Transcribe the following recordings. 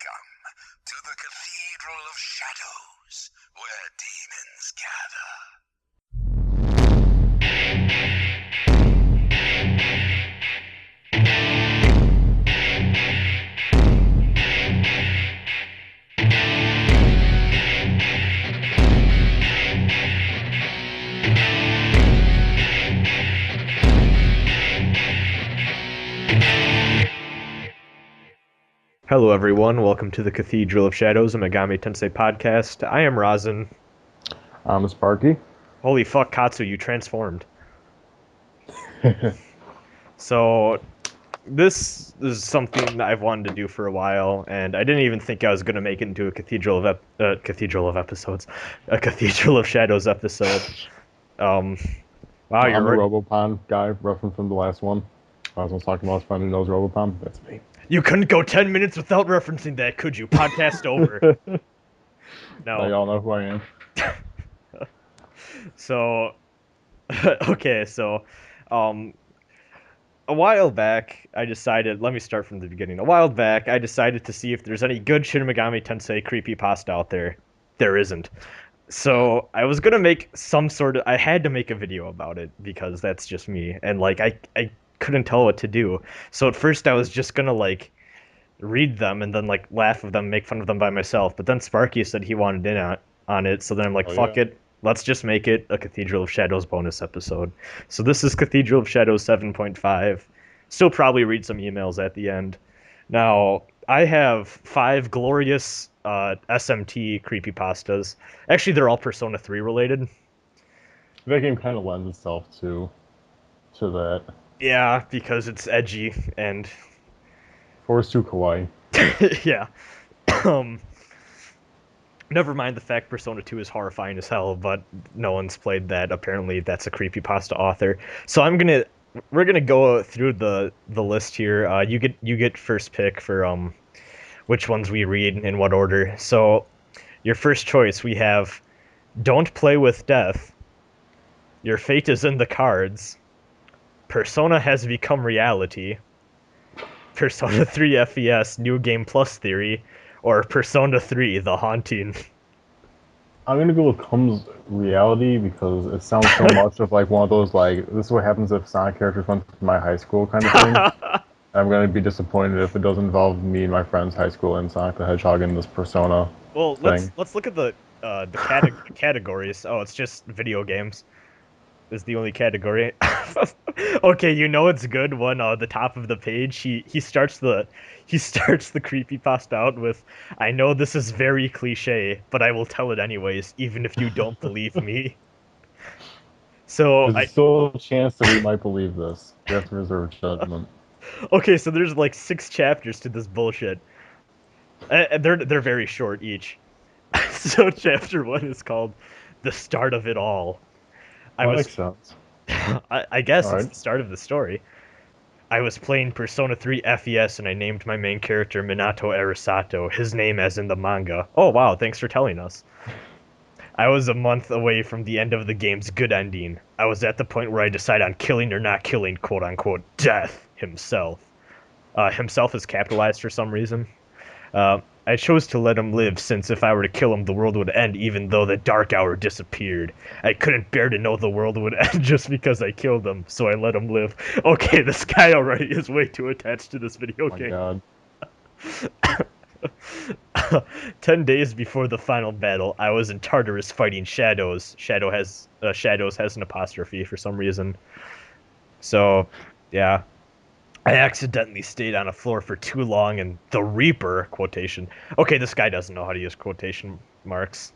Welcome to the Cathedral of Shadows, where demons gather. Hello everyone, welcome to the Cathedral of Shadows, a Megami Tensei podcast. I am Rasen. I'm Sparky. Holy fuck, Katsu, you transformed. So, this is something I've wanted to do for a while, and I didn't even think I was going to make it into a Cathedral of Shadows episode. Wow, I'm you're the right. Robopon guy, reference from the last one. I was talking about finding those Robopon. That's me. You couldn't go 10 minutes without referencing that, could you? Podcast over. Now No. y'all know who I am. So, okay, so, a while back, I decided, let me start from the beginning. A while back, I decided to see if there's any good Shin Megami Tensei creepypasta out there. There isn't. So, I was gonna make I had to make a video about it, because that's just me, and, like, I couldn't tell what to do. So at first I was just gonna, like, read them, and then, like, laugh at them, make fun of them by myself, but then Sparky said he wanted in on it, so then I'm like, Oh, fuck yeah. it, let's just make it a Cathedral of Shadows bonus episode. So this is Cathedral of Shadows 7.5. Still probably read some emails at the end. Now, I have 5 glorious SMT creepypastas. Actually, they're all Persona 3 related. That game kind of lends itself to that. Yeah, because it's edgy and Force too kawaii. yeah. Um, Never mind the fact Persona 2 is horrifying as hell, but no one's played that. Apparently, that's a creepypasta author. So we're gonna go through the list here. You get first pick for which ones we read in what order. So your first choice we have Don't Play with Death. Your Fate is in the Cards. Persona has become reality. Persona 3 FES New Game Plus Theory, or Persona 3 The Haunting. I'm gonna go with Comes Reality because it sounds so much of like one of those like this is what happens if Sonic characters went to my high school kind of thing. I'm gonna be disappointed if it doesn't involve me and my friend's high school and Sonic the Hedgehog in this Persona Well, thing. let's look at the categories. Oh, it's just video games is the only category. Okay, you know it's good when the top of the page he starts the creepypasta out with, "I know this is very cliche, but I will tell it anyways, even if you don't believe me." So There's still a chance that we might believe this. We have to reserve judgment. okay, so there's like 6 chapters to this bullshit. They're very short each. So chapter 1 is called "The Start of It All." I Well, that was makes sense. I guess All it's right. the start of the story. I was playing Persona 3 FES and I named my main character Minato Arisato, his name as in the manga. Oh wow, thanks for telling us. I was a month away from the end of the game's good ending. I was at the point where I decide on killing or not killing, quote unquote, Death himself. Himself is capitalized for some reason. I chose to let him live since if I were to kill him, the world would end even though the dark hour disappeared. I couldn't bear to know the world would end just because I killed him, so I let him live. Okay, this guy already is way too attached to this video Oh my game. god. 10 days before the final battle, I was in Tartarus fighting Shadows. Shadows has an apostrophe for some reason. So, yeah. I accidentally stayed on a floor for too long and the Reaper, quotation. Okay, this guy doesn't know how to use quotation marks.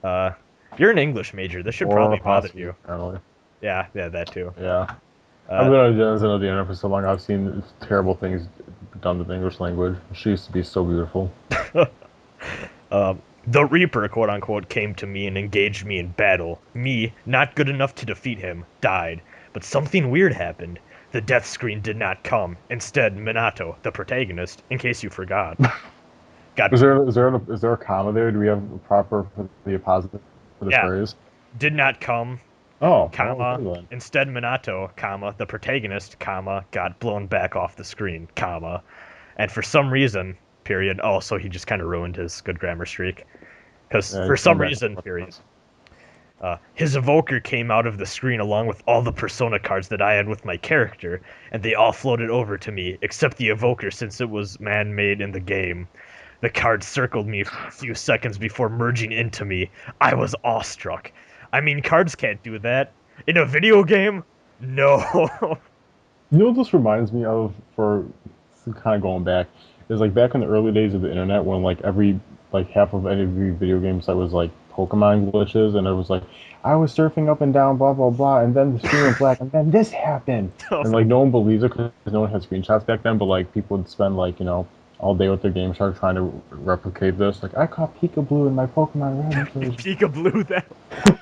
Uh, you're an English major. This should Or probably bother apostrophe, you. apparently. Yeah, that too. Yeah. I've Uh, been on the internet for so long, I've seen terrible things done to the English language. She used to be so beautiful. the Reaper, quote unquote, came to me and engaged me in battle. Me, not good enough to defeat him, died. But something weird happened. The death screen did not come. Instead, Minato, the protagonist, in case you forgot, got Is there a comma there? Do we have a proper for the apposite for this yeah, phrase? did not come, Oh, well, comma, okay then. instead Minato, comma, the protagonist, comma, got blown back off the screen, comma, and for some reason, period. Oh, so he just kind of ruined his good grammar streak. Because Yeah, for he's going some back. reason, period. His evoker came out of the screen along with all the persona cards that I had with my character, and they all floated over to me, except the evoker since it was man-made in the game. The card circled me for a few seconds before merging into me. I was awestruck. I mean, cards can't do that. In a video game? No. You know what this reminds me of, for kind of going back, is like back in the early days of the internet when like half of every video game site was like Pokemon glitches, and it was like I was surfing up and down, blah blah blah, and then the screen went black, and then this happened, and like no one believes it because no one had screenshots back then, but like people would spend like all day with their Game Shark trying to replicate this. Like I caught Peekaboo in my Pokemon Red version. Peekaboo that.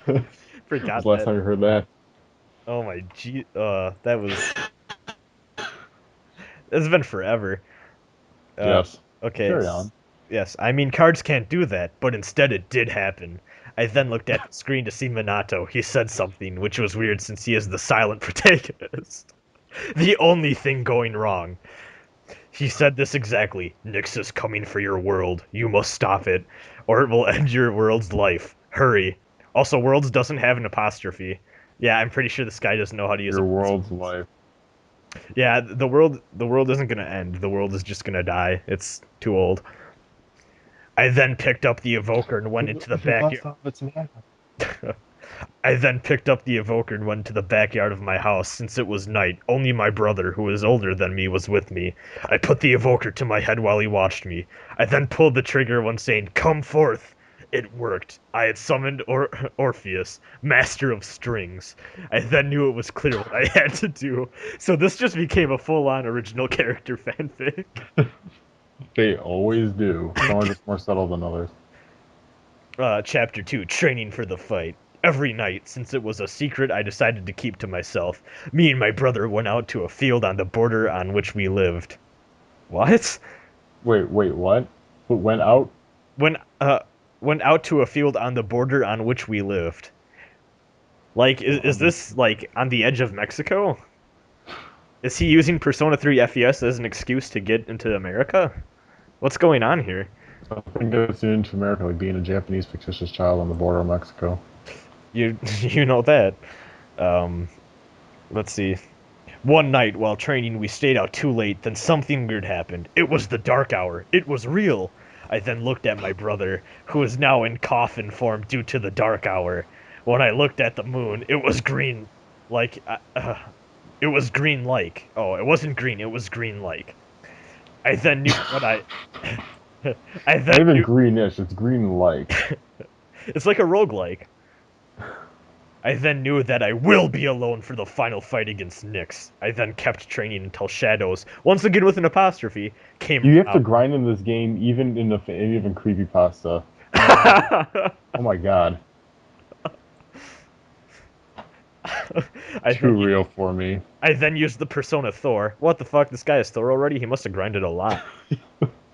That Forgot was the last that. time you heard that. Oh my that was. It's been forever. Yes. Okay. Carry on. Yes, I mean cards can't do that, but instead it did happen. I then looked at the screen to see Minato. He said something, which was weird since he is the silent protagonist. The only thing going wrong. He said this exactly. Nyx is coming for your world. You must stop it, or it will end your world's life. Hurry. Also, worlds doesn't have an apostrophe. Yeah, I'm pretty sure this guy doesn't know how to use Your a world's life. Yeah, the world isn't gonna end. The world is just gonna die. It's too old. I then picked up the evoker and went into the backyard. I then picked up the evoker and went to the backyard of my house. Since it was night, only my brother, who was older than me, was with me. I put the evoker to my head while he watched me. I then pulled the trigger when saying, "Come forth!" It worked. I had summoned Orpheus, master of strings. I then knew it was clear what I had to do. So this just became a full-on original character fanfic. They always do. Some are just more subtle than others. Chapter 2, Training for the Fight. Every night, since it was a secret I decided to keep to myself, me and my brother went out to a field on the border on which we lived. What? Wait, what? Who went out? Went out to a field on the border on which we lived. Like, is this, like, on the edge of Mexico? Is he using Persona 3 FES as an excuse to get into America? What's going on here? I think it's into America, like being a Japanese fictitious child on the border of Mexico. You know that. Let's see. One night while training, we stayed out too late, then something weird happened. It was the dark hour. It was real. I then looked at my brother, who is now in coffin form due to the dark hour. When I looked at the moon, it was green, like, it was green like. Oh, it wasn't green, it was green like. I then knew what I... I Not then even knew... greenish, it's green like. It's like a roguelike. I then knew that I will be alone for the final fight against Nyx. I then kept training until Shadows, once again with an apostrophe, came You have to out. grind in this game, even in even Creepypasta. Oh my god. Too real for me. I then used the Persona Thor. What the fuck? This guy is Thor already? He must have grinded a lot.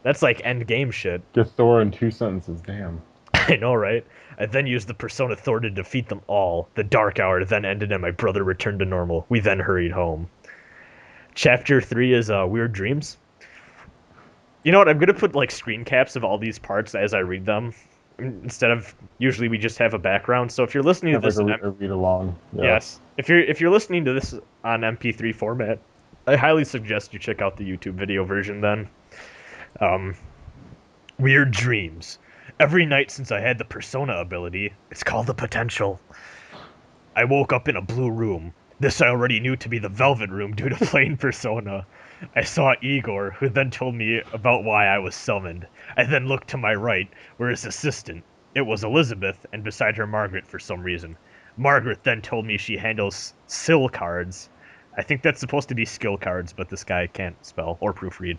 That's like end game shit. Get Thor in 2 sentences, damn. I know, right? I then used the Persona Thor to defeat them all. The dark hour then ended and my brother returned to normal. We then hurried home. Chapter 3 is Weird Dreams. You know what? I'm gonna put like screen caps of all these parts as I read them. Instead of usually we just have a background. So if you're listening to this, Like a read along. Yeah. yes, if you're listening to this on MP3 format, I highly suggest you check out the YouTube video version. Then, Weird Dreams. Every night since I had the Persona ability, it's called the Potential. I woke up in a blue room. This I already knew to be the Velvet Room due to playing Persona. I saw Igor, who then told me about why I was summoned. I then looked to my right, where his assistant. It was Elizabeth, and beside her Margaret for some reason. Margaret then told me she handles SIL cards. I think that's supposed to be skill cards, but this guy can't spell or proofread.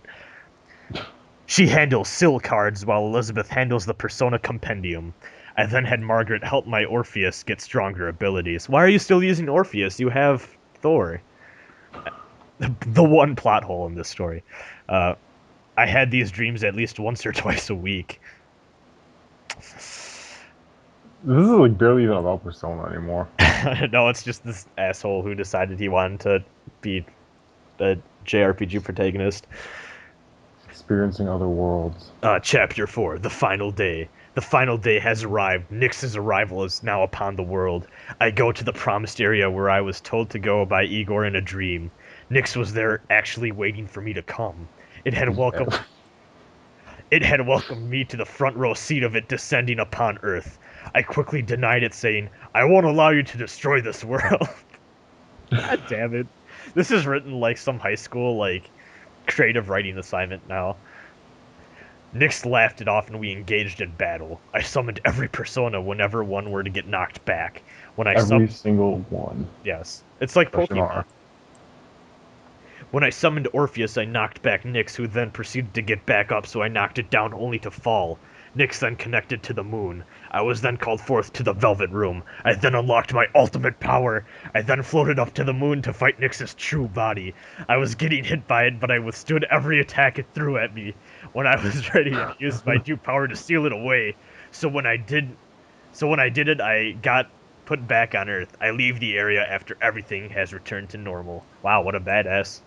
She handles SIL cards, while Elizabeth handles the Persona Compendium. I then had Margaret help my Orpheus get stronger abilities. Why are you still using Orpheus? You have Thor. The one plot hole in this story. I had these dreams at least once or twice a week. This is like barely even about Persona anymore. No, it's just this asshole who decided he wanted to be a JRPG protagonist. Experiencing other worlds. Chapter 4, The Final Day. The final day has arrived. Nix's arrival is now upon the world. I go to the promised area where I was told to go by Igor in a dream. Nix was there actually waiting for me to come. It had welcomed me to the front row seat of it descending upon Earth. I quickly denied it, saying, I won't allow you to destroy this world. God damn it. This is written like some high school, like, creative writing assignment now. Nix laughed it off and we engaged in battle. I summoned every persona whenever one were to get knocked back. When I Every single one. Yes. It's like Question Pokemon. mark. When I summoned Orpheus, I knocked back Nix, who then proceeded to get back up, so I knocked it down only to fall. Nix then connected to the moon. I was then called forth to the Velvet Room. I then unlocked my ultimate power. I then floated up to the moon to fight Nix's true body. I was getting hit by it, but I withstood every attack it threw at me. When I was ready, I used my due power to steal it away. So when I did it, I got put back on Earth. I leave the area after everything has returned to normal. Wow, what a badass.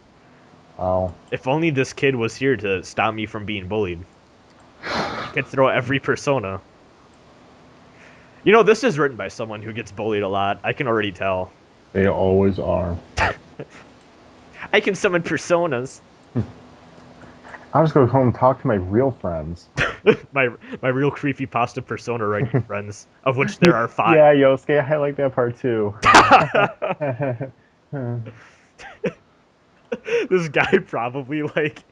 Wow. If only this kid was here to stop me from being bullied. He could throw every persona. You know, this is written by someone who gets bullied a lot. I can already tell. They always are. I can summon personas. I'm just going to home and talk to my real friends. my real creepypasta persona writing friends, of which there are 5. Yeah, Yosuke, I like that part too. This guy probably, like,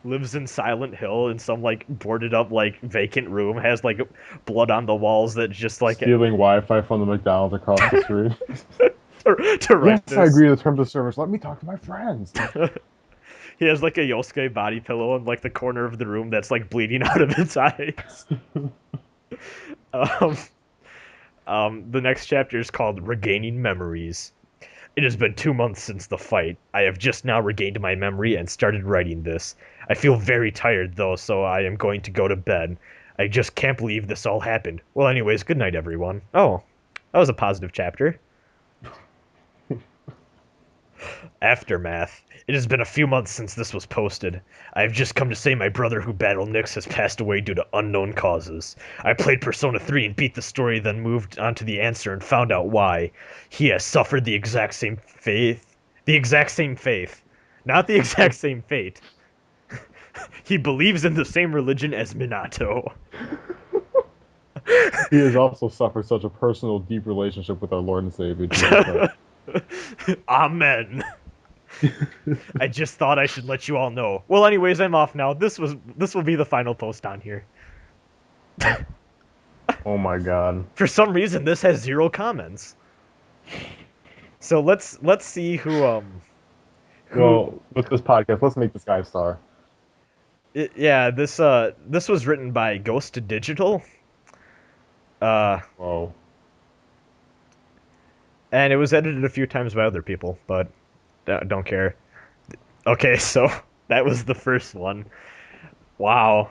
lives in Silent Hill in some, like, boarded up, like, vacant room, has, like, blood on the walls that just, like... Stealing Wi-Fi from the McDonald's across the street. to write yes, I agree to the terms of service. Let me talk to my friends. He has, like, a Yosuke body pillow in, like, the corner of the room that's, like, bleeding out of its eyes. The next chapter is called Regaining Memories. It has been 2 months since the fight. I have just now regained my memory and started writing this. I feel very tired, though, so I am going to go to bed. I just can't believe this all happened. Well, anyways, good night, everyone. Oh, that was a positive chapter. Aftermath. It has been a few months since this was posted. I have just come to say my brother who battled Nix has passed away due to unknown causes. I played Persona 3 and beat the story, then moved on to the answer and found out why. He has suffered the exact same fate. The exact same faith. Not the exact same fate. He believes in the same religion as Minato. He has also suffered such a personal, deep relationship with our Lord and Savior, Jesus Christ. Amen. I just thought I should let you all know. Well, anyways, I'm off now. This will be the final post on here. Oh my god. For some reason, this has 0 comments. So let's see who Well, with this podcast, let's make this guy a star. Yeah, this was written by Ghost Digital. Whoa. And it was edited a few times by other people, but don't care. Okay, so that was the first one. Wow.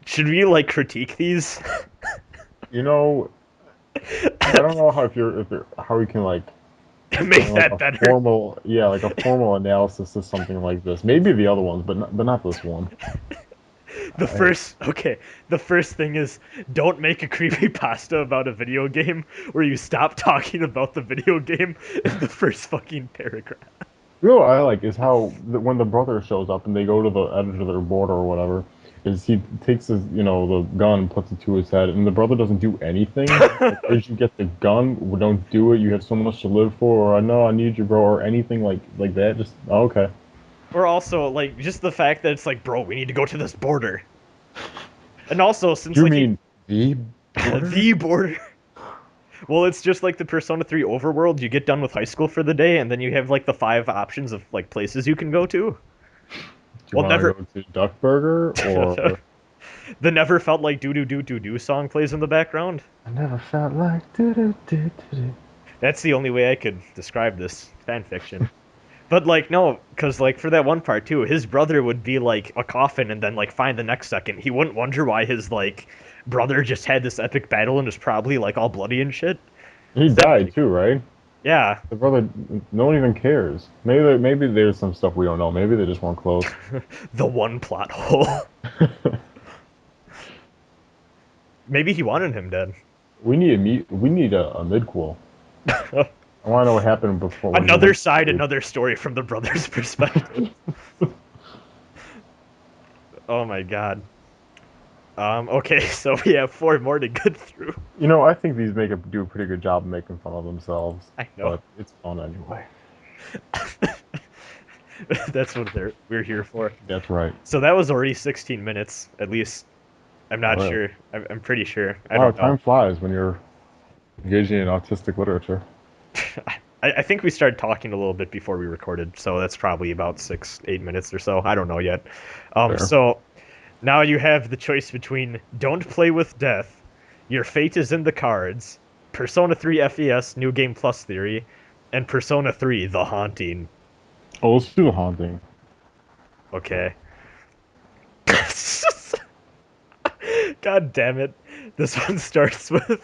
Should we, like, critique these? You know, I don't know how how we can, like, make like that a better. formal, yeah, like a formal analysis of something like this. Maybe the other ones, but not this one. The first thing is, don't make a creepypasta about a video game where you stop talking about the video game in the first fucking paragraph. You know what I like is how when the brother shows up and they go to the edge of their border or whatever, is he takes his, the gun, puts it to his head, and the brother doesn't do anything. Like, as you get the gun, don't do it. You have so much to live for, or I know I need you, bro, or anything like that. Just okay. Or also, like, just the fact that it's like, bro, we need to go to this border. And also, since, You like, mean the border? the border. Well, it's just like the Persona 3 overworld. You get done with high school for the day, and then you have, like, the 5 options of, like, places you can go to. Do you want to go to Duck Burger, or... The Never Felt Like Do song plays in the background. I never felt like do. That's the only way I could describe this fanfiction. But, like, no, because, like, for that one part, too, his brother would be, like, a coffin and then, like, find the next second. He wouldn't wonder why his, like, brother just had this epic battle and was probably, like, all bloody and shit. He died, too, right? Yeah, The brother, no one even cares. Maybe there's some stuff we don't know. Maybe they just weren't close. the one plot hole. Maybe he wanted him dead. We need a midquel. I want to know what happened before when he Another went to side, sleep. another story from the brother's perspective. Oh my god. Okay, so we have 4 more to get through. You know, I think these do a pretty good job of making fun of themselves. I know. But it's fun anyway. That's what we're here for. That's right. So that was already 16 minutes, at least. I'm not All right. sure. I'm pretty sure. I Wow, don't know. time flies when you're engaging in autistic literature. I think we started talking a little bit before we recorded, so that's probably about 8 minutes or so. I don't know yet. Fair. So now you have the choice between Don't Play with Death, Your Fate is in the Cards, Persona 3 FES New Game Plus Theory, and Persona 3 The Haunting. Oh, let's do the haunting. Okay. God damn it. This one starts with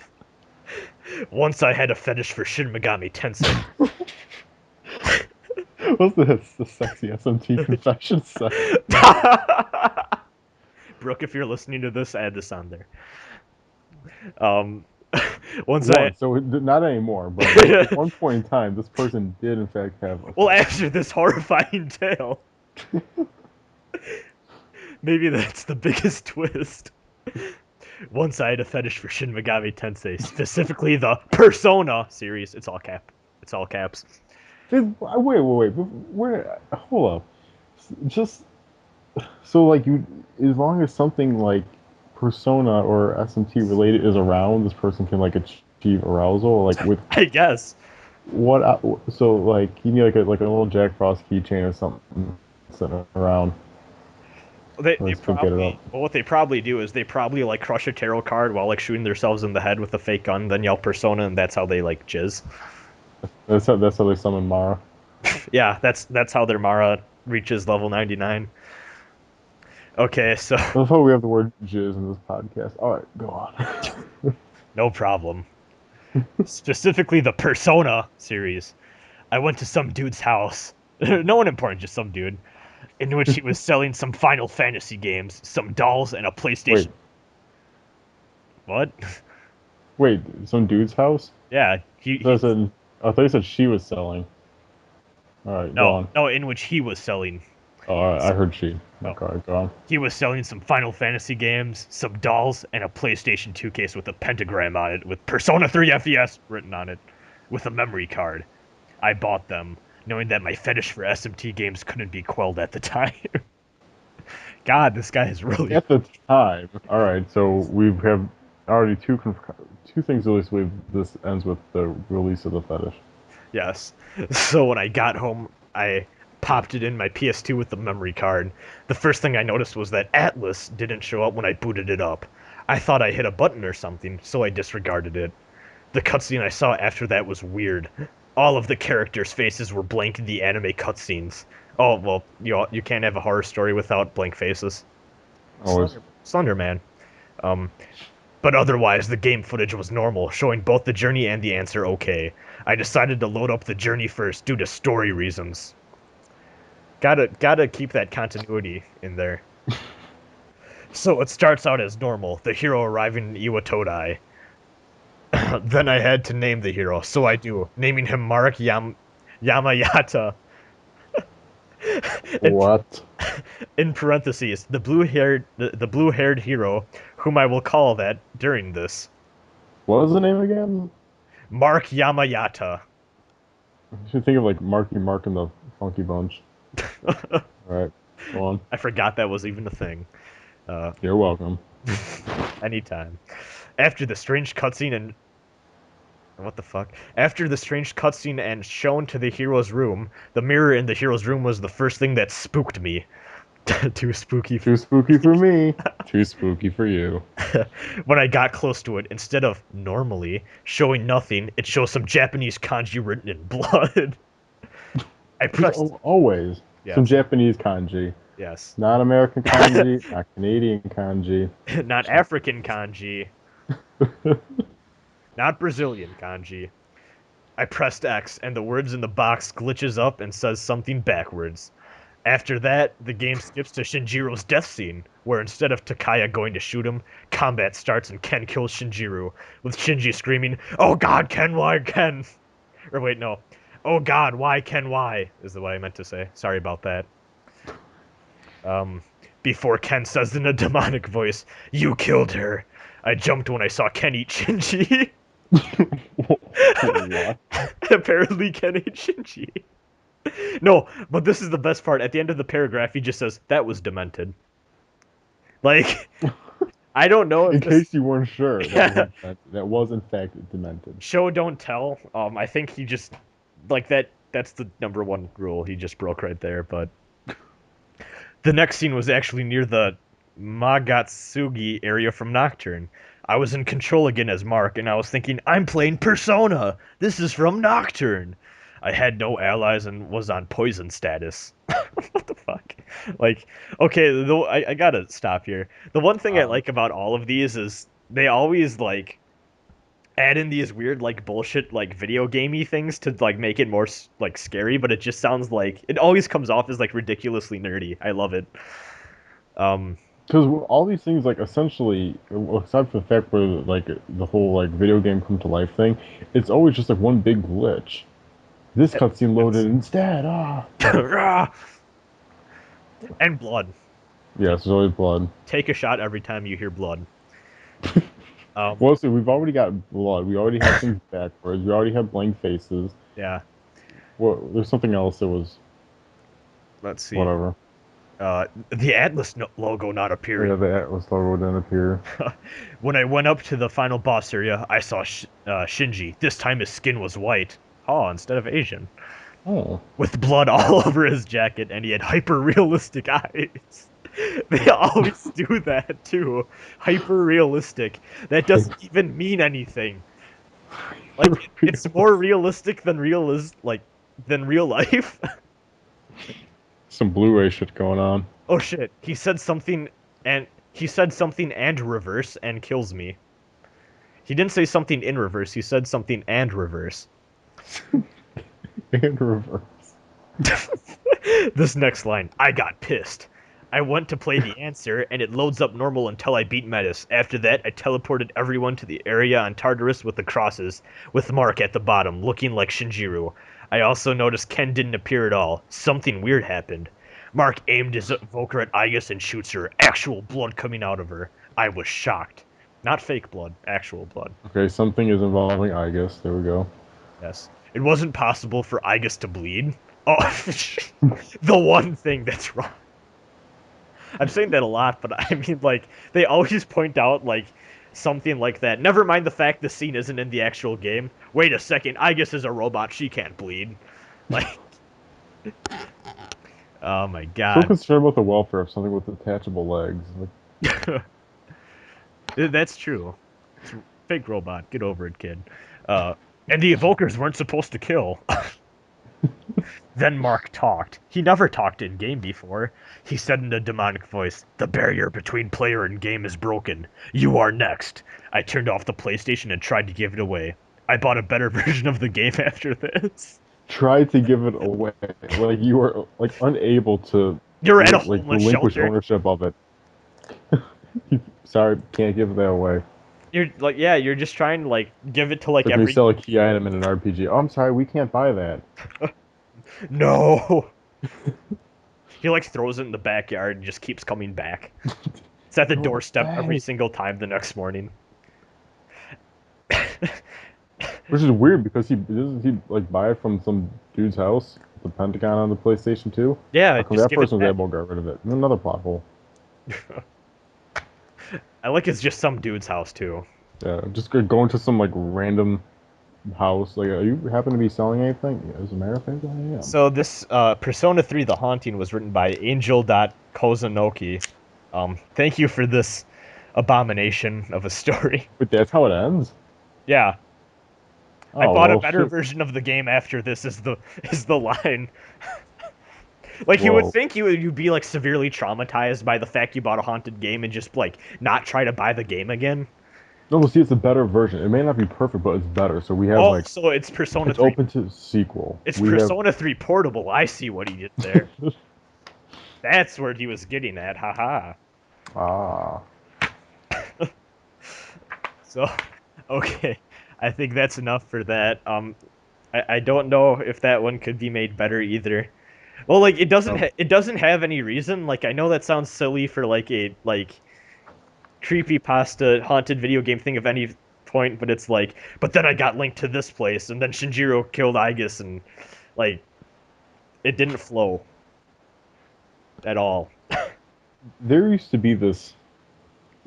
Once I had a fetish for Shin Megami Tensei. What's this? The sexy SMT confession set. Brooke, if you're listening to this, add this on there. Um, once One, so not anymore, but at one point in time, this person did in fact have a well, after this horrifying tale, maybe that's the biggest twist. Once I had a fetish for Shin Megami Tensei, specifically the Persona series. It's all caps. Wait. Where? Hold up. Just so like you, as long as something like Persona or SMT related is around, this person can like achieve arousal. Like with I guess. what? So like you need like a little Jack Frost keychain or something sitting around. They Let's go get it probably up. well, what they probably do is they probably like crush a tarot card while like shooting themselves in the head with a fake gun, then yell Persona, and that's how they like jizz. That's how they summon Mara. Yeah, that's how their Mara reaches level 99. Okay, so That's how we have the word jizz in this podcast. All right, go on. no problem. Specifically the Persona series. I went to some dude's house. No one important, just some dude. In which he was selling some Final Fantasy games, some dolls, and a PlayStation. Wait, What? wait, some dude's house? Yeah, I thought you said she was selling. All right, go on. no, in which he was selling. Oh, all right, I heard she. Oh, Okay, go on. he was selling some Final Fantasy games, some dolls, and a PlayStation 2 case with a pentagram on it, with Persona 3 FES written on it, with a memory card. I bought them, knowing that my fetish for SMT games couldn't be quelled at the time. God, this guy is really... At the time. All right, so we have already two things at least. This ends with the release of the fetish. Yes. So when I got home, I popped it in my PS2 with the memory card. The first thing I noticed was that Atlas didn't show up when I booted it up. I thought I hit a button or something, so I disregarded it. The cutscene I saw after that was weird. All of the characters' faces were blank in the anime cutscenes. Oh, well, you can't have a horror story without blank faces. Always. Slender Man. But otherwise, the game footage was normal, showing both the journey and the answer okay. I decided to load up the journey first due to story reasons. Gotta keep that continuity in there. So it starts out as normal, the hero arriving in Iwatodai. Then I had to name the hero, so I do, naming him Mark Yamayata. What? In parentheses, the blue-haired hero, whom I will call that during this. What was the name again? Mark Yamayata. I should think of like Marky Mark and the Funky Bunch. All right, go on. I forgot that was even a thing. You're welcome. Anytime. After the strange cutscene and... What the fuck? After the strange cutscene and shown to the hero's room, the mirror in the hero's room was the first thing that spooked me. Too spooky. Too spooky for me. Too spooky for you. When I got close to it, instead of normally showing nothing, it shows some Japanese kanji written in blood. I pressed... Always. Yes. Some Japanese kanji. Yes. Not American kanji, not Canadian kanji. Not African kanji. Not Brazilian kanji. I pressed X, and the words in the box glitches up and says something backwards. After that, the game skips to Shinjiro's death scene, where instead of Takaya going to shoot him, combat starts and Ken kills Shinjiro, with Shinji screaming, "Oh God, Ken, why, Ken?" Or wait, no. "Oh God, why, Ken, why?" is the way I meant to say. Sorry about that. Before Ken says in a demonic voice, "You killed her." I jumped when I saw Ken eat Shinji. What? Apparently Ken ate Shinji. No, but this is the best part. At the end of the paragraph, he just says, "That was demented." Like, I don't know In if this... case you weren't sure, that was in fact demented. Show don't tell. I think he just... Like, that's the #1 rule he just broke right there, but... The next scene was actually near the Magatsugi area from Nocturne. I was in control again as Mark, and I was thinking, I'm playing Persona! This is from Nocturne! I had no allies and was on poison status. What the fuck? Like, okay, though I gotta stop here. The one thing I like about all of these is they always, like, add in these weird, like, bullshit, like, video gamey things to, like, make it more, like, scary, but it just sounds like... It always comes off as, like, ridiculously nerdy. I love it. Because all these things, like, essentially, except for the fact where, like, the whole, like, video game come to life thing, it's always just, like, one big glitch. This cutscene loaded instead, And blood. Yes, there's always blood. Take a shot every time you hear blood. Well, see, we've already got blood. We already have things backwards. We already have blank faces. Yeah. Well, there's something else that was... Let's see. Whatever. The Atlas logo not appearing. Yeah, the Atlas logo didn't appear. When I went up to the final boss area, I saw Shinji. This time his skin was white. Oh, instead of Asian. Oh. With blood all over his jacket, and he had hyper-realistic eyes. They always do that, too. Hyper-realistic. That doesn't even mean anything. Like, it's more realistic than than real life. Some Blu-ray shit going on. Oh shit, he said something and reverse and kills me. He didn't say something in reverse, he said something and reverse. And reverse. This next line, I got pissed. I went to play the answer, and it loads up normal until I beat Metis. After that, I teleported everyone to the area on Tartarus with the crosses, with Mark at the bottom, looking like Shinjiro. I also noticed Ken didn't appear at all. Something weird happened. Mark aimed his evoker at Igus and shoots her. Actual blood coming out of her. I was shocked. Not fake blood, actual blood. Okay, something is involving Igus. There we go. Yes. It wasn't possible for Igus to bleed. Oh, the one thing that's wrong. I'm saying that a lot, but I mean, like, they always point out, like, something like that. Never mind the fact the scene isn't in the actual game. Wait a second, Igus is a robot, she can't bleed. Like, oh my god. So concerned about the welfare of something with detachable legs. Like... That's true. It's a fake robot, get over it, kid. And the evokers weren't supposed to kill. Then Mark talked. He never talked in-game before. He said in a demonic voice, "The barrier between player and game is broken. You are next." I turned off the PlayStation and tried to give it away. I bought a better version of the game after this. Tried to give it away. Like, you were, like, unable to... You're at a like, homeless relinquish shelter. ownership of it. Sorry, can't give that away. You're, like, yeah, you're just trying to, like, give it to, like, Like every... when you sell a key item in an RPG. Oh, I'm sorry, we can't buy that. No! He, like, throws it in the backyard and just keeps coming back. It's at the doorstep every single time the next morning. Which is weird, because doesn't he, like, buy it from some dude's house? The Pentagon on the PlayStation 2? Yeah, just that person was able to get rid of it. Another plot hole. I like it's just some dude's house, too. Yeah, just going to some, like, random house. Like, are you happen to be selling anything? Yeah, as a matter of fact, I am. So this Persona 3 The Haunting was written by Angel.Kozanoki. Thank you for this abomination of a story. But that's how it ends? Yeah. Oh, I bought well, a better shit. version of the game after this is the line. Like, you would think you'd be, like, severely traumatized by the fact you bought a haunted game and just, like, not try to buy the game again. No, well, see, it's a better version. It may not be perfect, but it's better. So we have Oh, like so it's Persona it's 3. open to sequel. It's We have Persona 3 Portable. I see what he did there. That's where he was getting at. Haha. ah. So, okay. I think that's enough for that. I don't know if that one could be made better either. Well, like it doesn't have any reason. Like I know that sounds silly for like a creepypasta haunted video game thing of any point, but it's like, but then I got linked to this place, and then Shinjiro killed Aigis, and like it didn't flow at all. There used to be this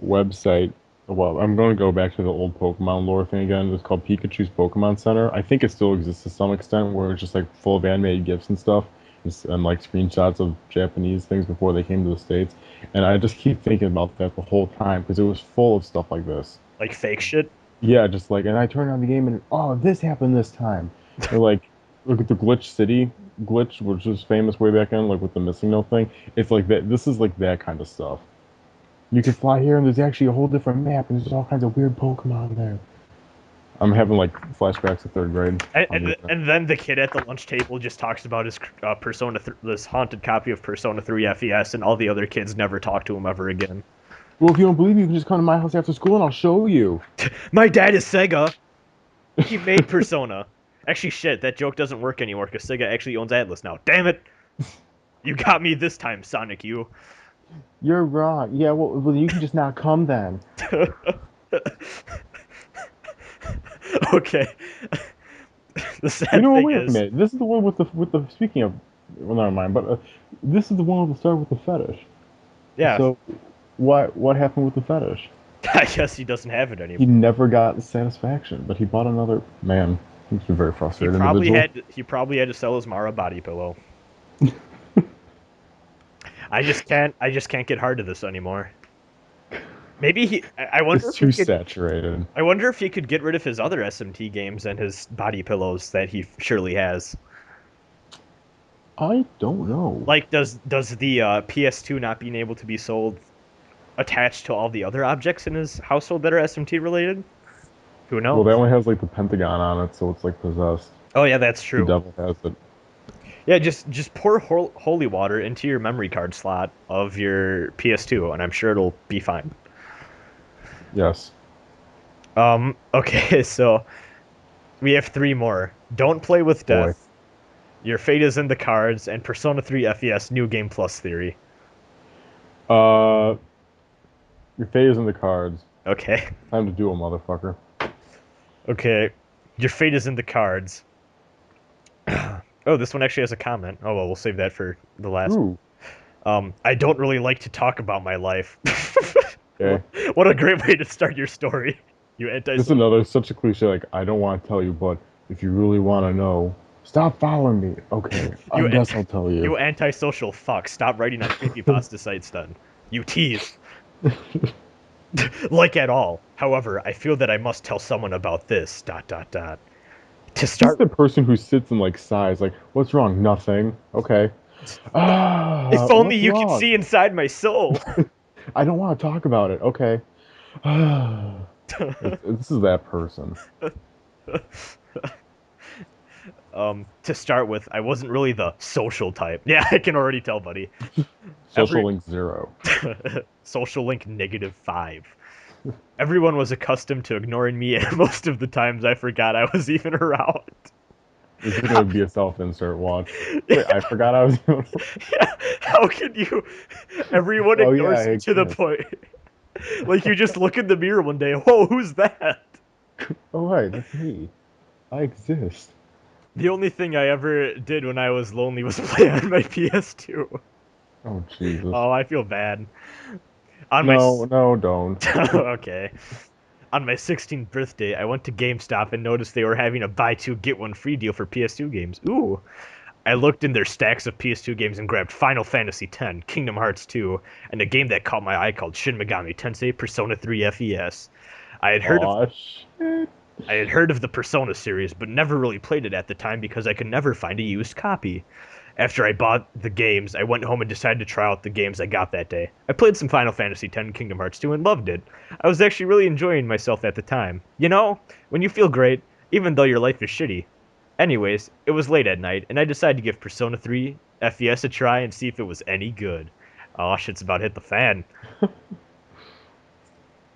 website. Well, I'm going to go back to the old Pokemon lore thing again. It's called Pikachu's Pokemon Center. I think it still exists to some extent, where it's just like full of animated GIFs and stuff, and like screenshots of Japanese things before they came to the States. And I just keep thinking about that the whole time because it was full of stuff like this. Like fake shit. Yeah, just like, and I turned on the game and oh, this happened this time. Or like, look at the Glitch City glitch, which was famous way back then, like with the missing no thing. It's like that. This is like that kind of stuff. You can fly here, and there's actually a whole different map, and there's all kinds of weird Pokemon there. I'm having like flashbacks to third grade. And then the kid at the lunch table just talks about his this haunted copy of Persona 3 FES, and all the other kids never talk to him ever again. Well, if you don't believe me, you can just come to my house after school, and I'll show you. My dad is Sega. He made Persona. Actually, shit, that joke doesn't work anymore because Sega actually owns Atlas now. Damn it! You got me this time, Sonic U. You're wrong. Yeah, well, you can just not come then. Okay. The sad You know what? thing Wait a is, minute. This is the one with the. Speaking of, well, never mind. But this is the one with the start with the fetish. yeah, So, what happened with the fetish? I guess he doesn't have it He anymore. never got satisfaction, but he bought another. Man, he's a very frustrated individual. He probably had to sell his Mara body pillow. I just can't get hard to this anymore. Maybe I wonder It's if he too could. saturated. I wonder if he could get rid of his other SMT games and his body pillows that he surely has. I don't know. Like, does the PS2 not being able to be sold attached to all the other objects in his household that are SMT related? Who Well, that knows? one has like the pentagon on it, so it's like possessed. Oh yeah, that's The true. devil has it. Yeah, just pour holy water into your memory card slot of your PS2, and I'm sure it'll be fine. Yes. Okay, so we have three more. Don't play with Boy. death. Your fate is in the cards, and Persona 3 FES New Game Plus Theory. Uh, your fate is in the cards. Okay. Time to do it, motherfucker. Okay. Your fate is in the cards. Oh, this one actually has a comment. Oh well, we'll save that for the last. Ooh. I don't really like to talk about my life. Okay. What a great way to start your story. You anti. This is another such a cliche. Like I don't want to tell you, but if you really want to know, stop following me. Okay. I guess I'll tell you. You antisocial fuck. Stop writing on creepypasta sites then. You tease. Like at all. However, I feel that I must tell someone about this. ... To He's start. the person who sits and like sighs. Like, what's wrong? Nothing. Okay. Ah. If only what's you wrong? could see inside my soul. I don't want to talk about it. Okay. This is that person. To start with, I wasn't really the social type. Yeah, I can already tell, buddy. Social link 0. Social link -5. Everyone was accustomed to ignoring me, and most of the times I forgot I was even around. This is going to be a self-insert watch. Wait, I forgot I was doing. Yeah, how can you? Everyone Oh, ignores yeah, you to the point. Like you just look in the mirror one day. Whoa, who's that? Oh, right, that's me. I exist. The only thing I ever did when I was lonely was play on my PS2. Oh, Jesus. Oh, I feel bad. On No, no, don't. Okay. On my 16th birthday, I went to GameStop and noticed they were having a buy two get one free deal for PS2 games. Ooh. I looked in their stacks of PS2 games and grabbed Final Fantasy X, Kingdom Hearts 2, and a game that caught my eye called Shin Megami Tensei Persona 3 FES. I had heard of Aw, shit. I had heard of the Persona series, but never really played it at the time because I could never find a used copy. After I bought the games, I went home and decided to try out the games I got that day. I played some Final Fantasy X and Kingdom Hearts 2 and loved it. I was actually really enjoying myself at the time. You know, when you feel great, even though your life is shitty. Anyways, it was late at night, and I decided to give Persona 3 FES a try and see if it was any good. Oh, shit's about to hit the fan.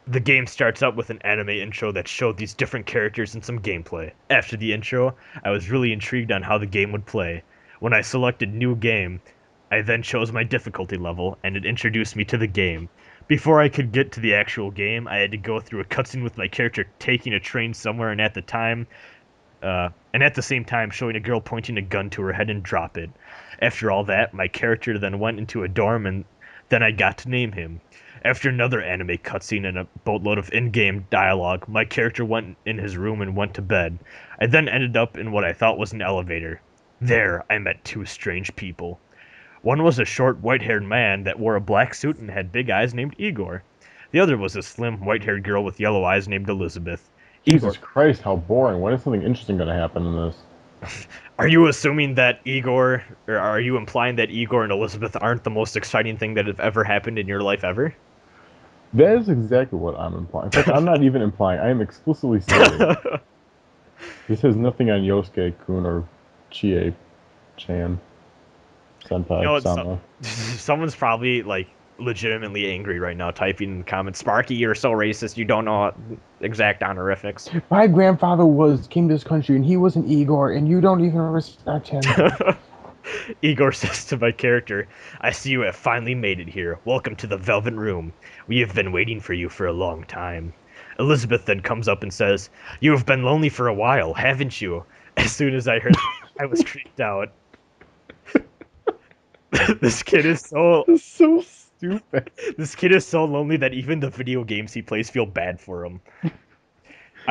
The game starts out with an anime intro that showed these different characters and some gameplay. After the intro, I was really intrigued on how the game would play. When I selected New Game, I then chose my difficulty level, and it introduced me to the game. Before I could get to the actual game, I had to go through a cutscene with my character taking a train somewhere, and at the same time showing a girl pointing a gun to her head and drop it. After all that, my character then went into a dorm, and then I got to name him. After another anime cutscene and a boatload of in-game dialogue, my character went in his room and went to bed. I then ended up in what I thought was an elevator. There, I met two strange people. One was a short, white-haired man that wore a black suit and had big eyes named Igor. The other was a slim, white-haired girl with yellow eyes named Elizabeth. Jesus Christ, how boring. When is something interesting going to happen in this? Are you assuming that Igor, or are you implying that Igor and Elizabeth aren't the most exciting thing that have ever happened in your life ever? That is exactly what I'm implying. In fact, I'm not even implying. I am explicitly saying. This has nothing on Yosuke-kun or Chie-chan. Senpai, You know, Sama. someone's probably like legitimately angry right now, typing in the comments, "Sparky, you're so racist. You don't know exact honorifics." My grandfather came to this country and he was an Igor and you don't even respect him. Igor says to my character, "I see you have finally made it here. Welcome to the Velvet Room. We have been waiting for you for a long time." Elizabeth then comes up and says, "You have been lonely for a while, haven't you?" As soon as I heard I was creeped out. This kid is so That's so stupid. This kid is so lonely that even the video games he plays feel bad for him.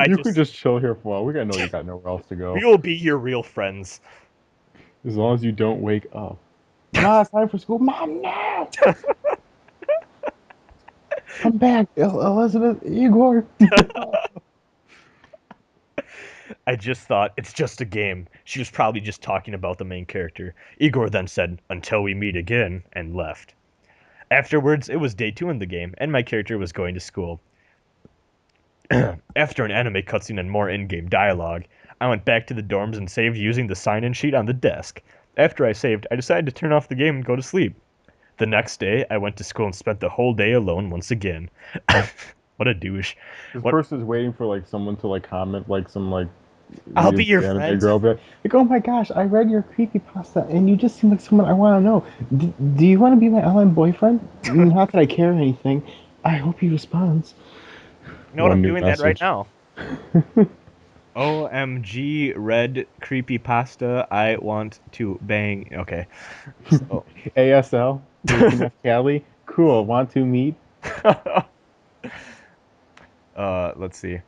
You could just chill here for a while. We gotta know you got nowhere else to go. We will be your real friends. As long as you don't wake up. Ma, it's time for school. Mom, no! Come back, Elizabeth, Igor. I just thought, it's just a game. She was probably just talking about the main character. Igor then said, "Until we meet again," and left. Afterwards, it was day 2 in the game, and my character was going to school. After an anime cutscene and more in-game dialogue, I went back to the dorms and saved using the sign-in sheet on the desk. After I saved, I decided to turn off the game and go to sleep. The next day, I went to school and spent the whole day alone once again. What a douche. This person's waiting for like someone to like comment like some like I'll be your anime friend. girl, but like, oh my gosh, I read your creepypasta and you just seem like someone I want to know. Do you want to be my online boyfriend? Not that I care or anything. I hope he responds. You know what, I'm doing that right now. OMG, red creepypasta, I want to bang. Okay. So. ASL, Cali, cool. Want to meet? Let's see.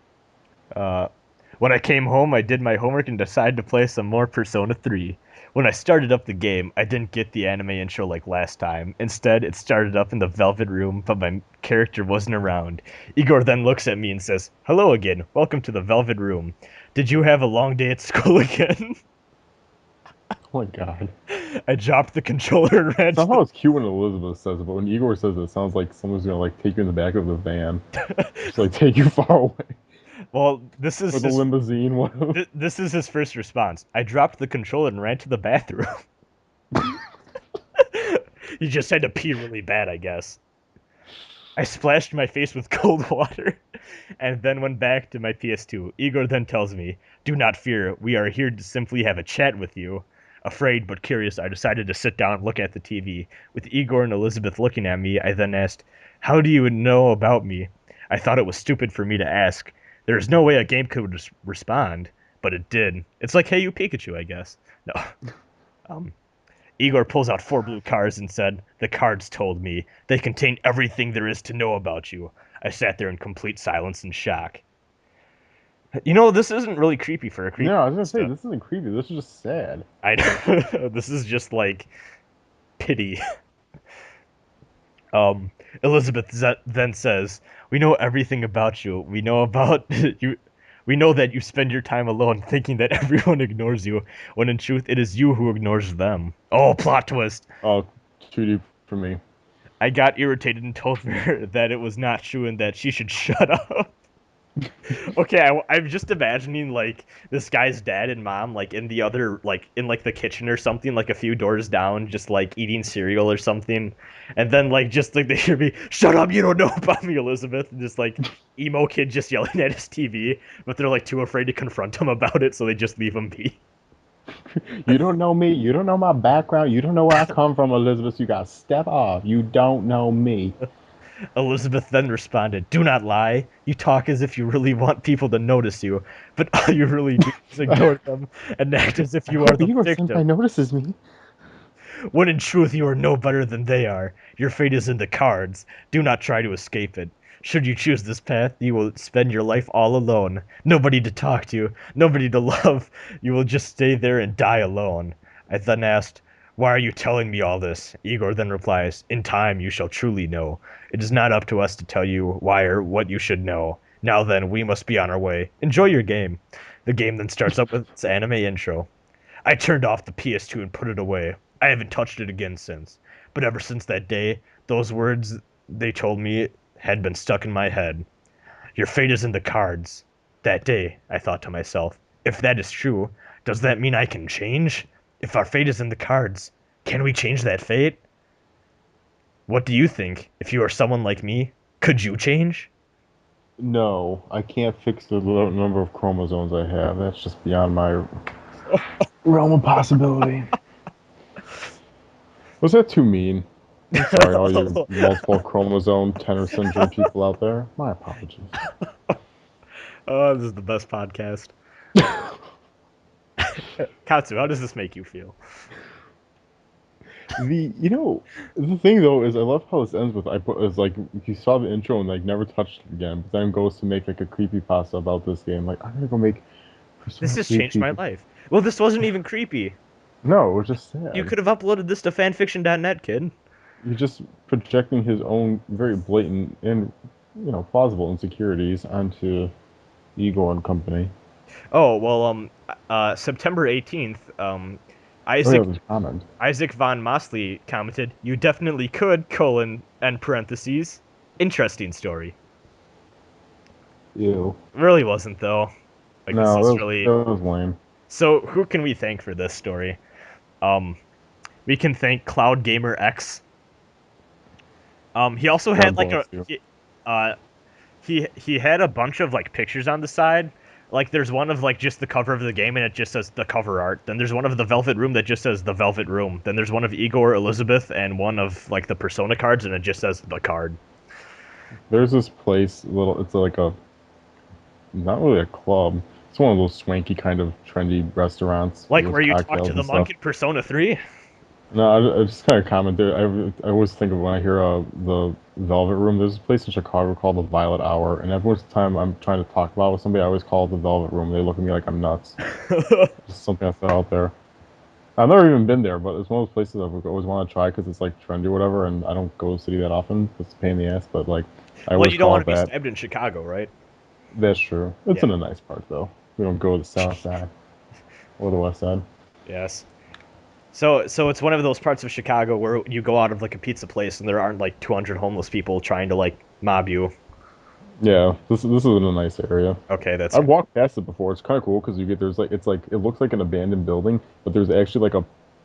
When I came home, I did my homework and decided to play some more Persona 3. When I started up the game, I didn't get the anime intro like last time. Instead, it started up in the Velvet Room, but my character wasn't around. Igor then looks at me and says, "Hello again, welcome to the Velvet Room. Did you have a long day at school again?" Oh my god. I dropped the controller and ran. Somehow it's cute when Elizabeth says it, but when Igor says it, it sounds like someone's gonna like take you in the back of the van. Just like take you far away. Well, this is or the limousine. This is his first response. I dropped the controller and ran to the bathroom. He just had to pee really bad, I guess. I splashed my face with cold water and then went back to my PS2. Igor then tells me, "Do not fear, we are here to simply have a chat with you." Afraid but curious, I decided to sit down and look at the TV. With Igor and Elizabeth looking at me, I then asked, "How do you know about me?" I thought it was stupid for me to ask. There's no way a game could respond, but it did. It's like Hey You Pikachu, I guess. No. Igor pulls out 4 blue cards and said, "The cards told me. They contain everything there is to know about you." I sat there in complete silence and shock. You know, this isn't really creepy for a creepy. No, I was gonna say, this isn't creepy. This is just sad. I know. This is just like pity. Elizabeth then says, "We know everything about you. We know about you. We know that you spend your time alone thinking that everyone ignores you, when in truth it is you who ignores them. Oh, plot twist. Oh, too deep for me. I got irritated and told her that it was not true and that she should shut up. Okay, I'm just imagining like this guy's dad and mom like in the other like in like the kitchen or something like a few doors down, just like eating cereal or something, and then like just like they hear me, "Shut up, you don't know about me, Elizabeth," and just like emo kid just yelling at his TV, but they're like too afraid to confront him about it, so they just leave him be. You don't know me. You don't know my background. You don't know where I come from, Elizabeth. You got to step off. You don't know me. Elizabeth then responded, "Do not lie. You talk as if you really want people to notice you, but all you really do is ignore them and act as if I you are hope the Igor victim. Senpai notices me. When in truth you are no better than they are. Your fate is in the cards. Do not try to escape it. Should you choose this path, you will spend your life all alone. Nobody to talk to, nobody to love. You will just stay there and die alone." I then asked, "Why are you telling me all this?" Igor then replies, "In time you shall truly know. It is not up to us to tell you why or what you should know. Now then, we must be on our way. Enjoy your game." The game then starts up with its anime intro. I turned off the PS2 and put it away. I haven't touched it again since. But ever since that day, those words they told me had been stuck in my head. Your fate is in the cards. That day, I thought to myself, if that is true, does that mean I can change? If our fate is in the cards, can we change that fate? What do you think? If you are someone like me, could you change? No, I can't fix the number of chromosomes I have. That's just beyond my realm of possibility. Was that too mean? I'm sorry, all you multiple chromosome tenor syndrome people out there. My apologies. Oh, this is the best podcast. Katsu, how does this make you feel? The thing though is I love how this ends with I put is like you saw the intro and like never touched it again, but then goes to make like a creepy pasta about this game. Like I'm gonna go make This Persona has 3 changed my creepy. life. Well, this wasn't even creepy. No, it was just You sad. could have uploaded this to fanfiction.net, kid. You're just projecting his own very blatant and plausible insecurities onto Igor and company. Oh, well, September 18th, Oh yeah, Isaac it was a comment. Isaac von Mosley commented, "You definitely could, colon, and parentheses. Interesting story." Ew. Really wasn't, though. Like, this No, is that really... was lame. So, who can we thank for this story? Um, we can thank Cloud Gamer X. He also God had, like, bless you. uh, he had a bunch of like pictures on the side. Like there's one of like just the cover of the game and it just says the cover art. Then there's one of the Velvet Room that just says the Velvet Room. Then there's one of Igor, Elizabeth, and one of like the Persona cards and it just says the card. There's this place, little. It's like a not really a club. It's one of those swanky kind of trendy restaurants Like with where you talk to cocktails the and monk stuff. in Persona 3. No, I just kind of comment there. I always think of when I hear the Velvet Room. There's a place in Chicago called the Violet Hour, and every time I'm trying to talk about it with somebody, I always call it the Velvet Room. They look at me like I'm nuts. Just something I throw out there. I've never even been there, but it's one of those places I always want to try because it's like trendy or whatever, and I don't go to the city that often. It's a pain in the ass, but like I Well, always you don't call want it to be that. stabbed in Chicago, right? That's true. It's Yeah. in a nice part though. We don't go to the south side or the west side. Yes. So it's one of those parts of Chicago where you go out of like a pizza place and there aren't like 200 homeless people trying to like mob you. Yeah, this is in a nice area. Okay, that's I've good. walked past it before. It's kind of cool because you get there's like it's like it looks like an abandoned building, but there's actually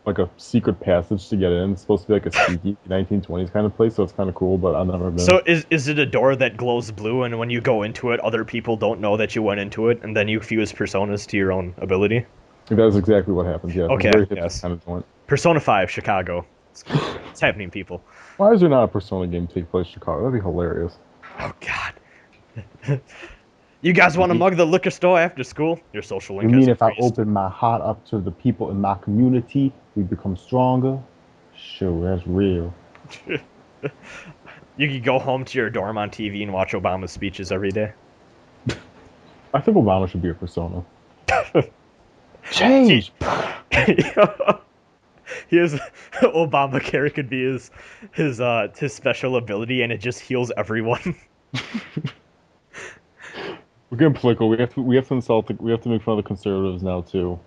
like a secret passage to get in. It's supposed to be like a speakeasy 1920s kind of place, so it's kind of cool. But I've never been. So is it a door that glows blue, and when you go into it, other people don't know that you went into it, and then you fuse personas to your own ability? That is exactly what happens. Yes, it's a Okay, very hipster yes. kind of joint. Persona 5, Chicago. It's happening, people. Why is there not a Persona game take place in Chicago? That'd be hilarious. Oh God. You guys want to mug the liquor store after school? Your social You link has mean if I increased. open my heart up to the people in my community, we become stronger? Sure, that's real. You could go home to your dorm on TV and watch Obama's speeches every day. I think Obama should be a persona. See, Change. his Obamacare could be his special ability, and it just heals everyone. We're getting political. We have to insult. We have to make fun of the conservatives now too.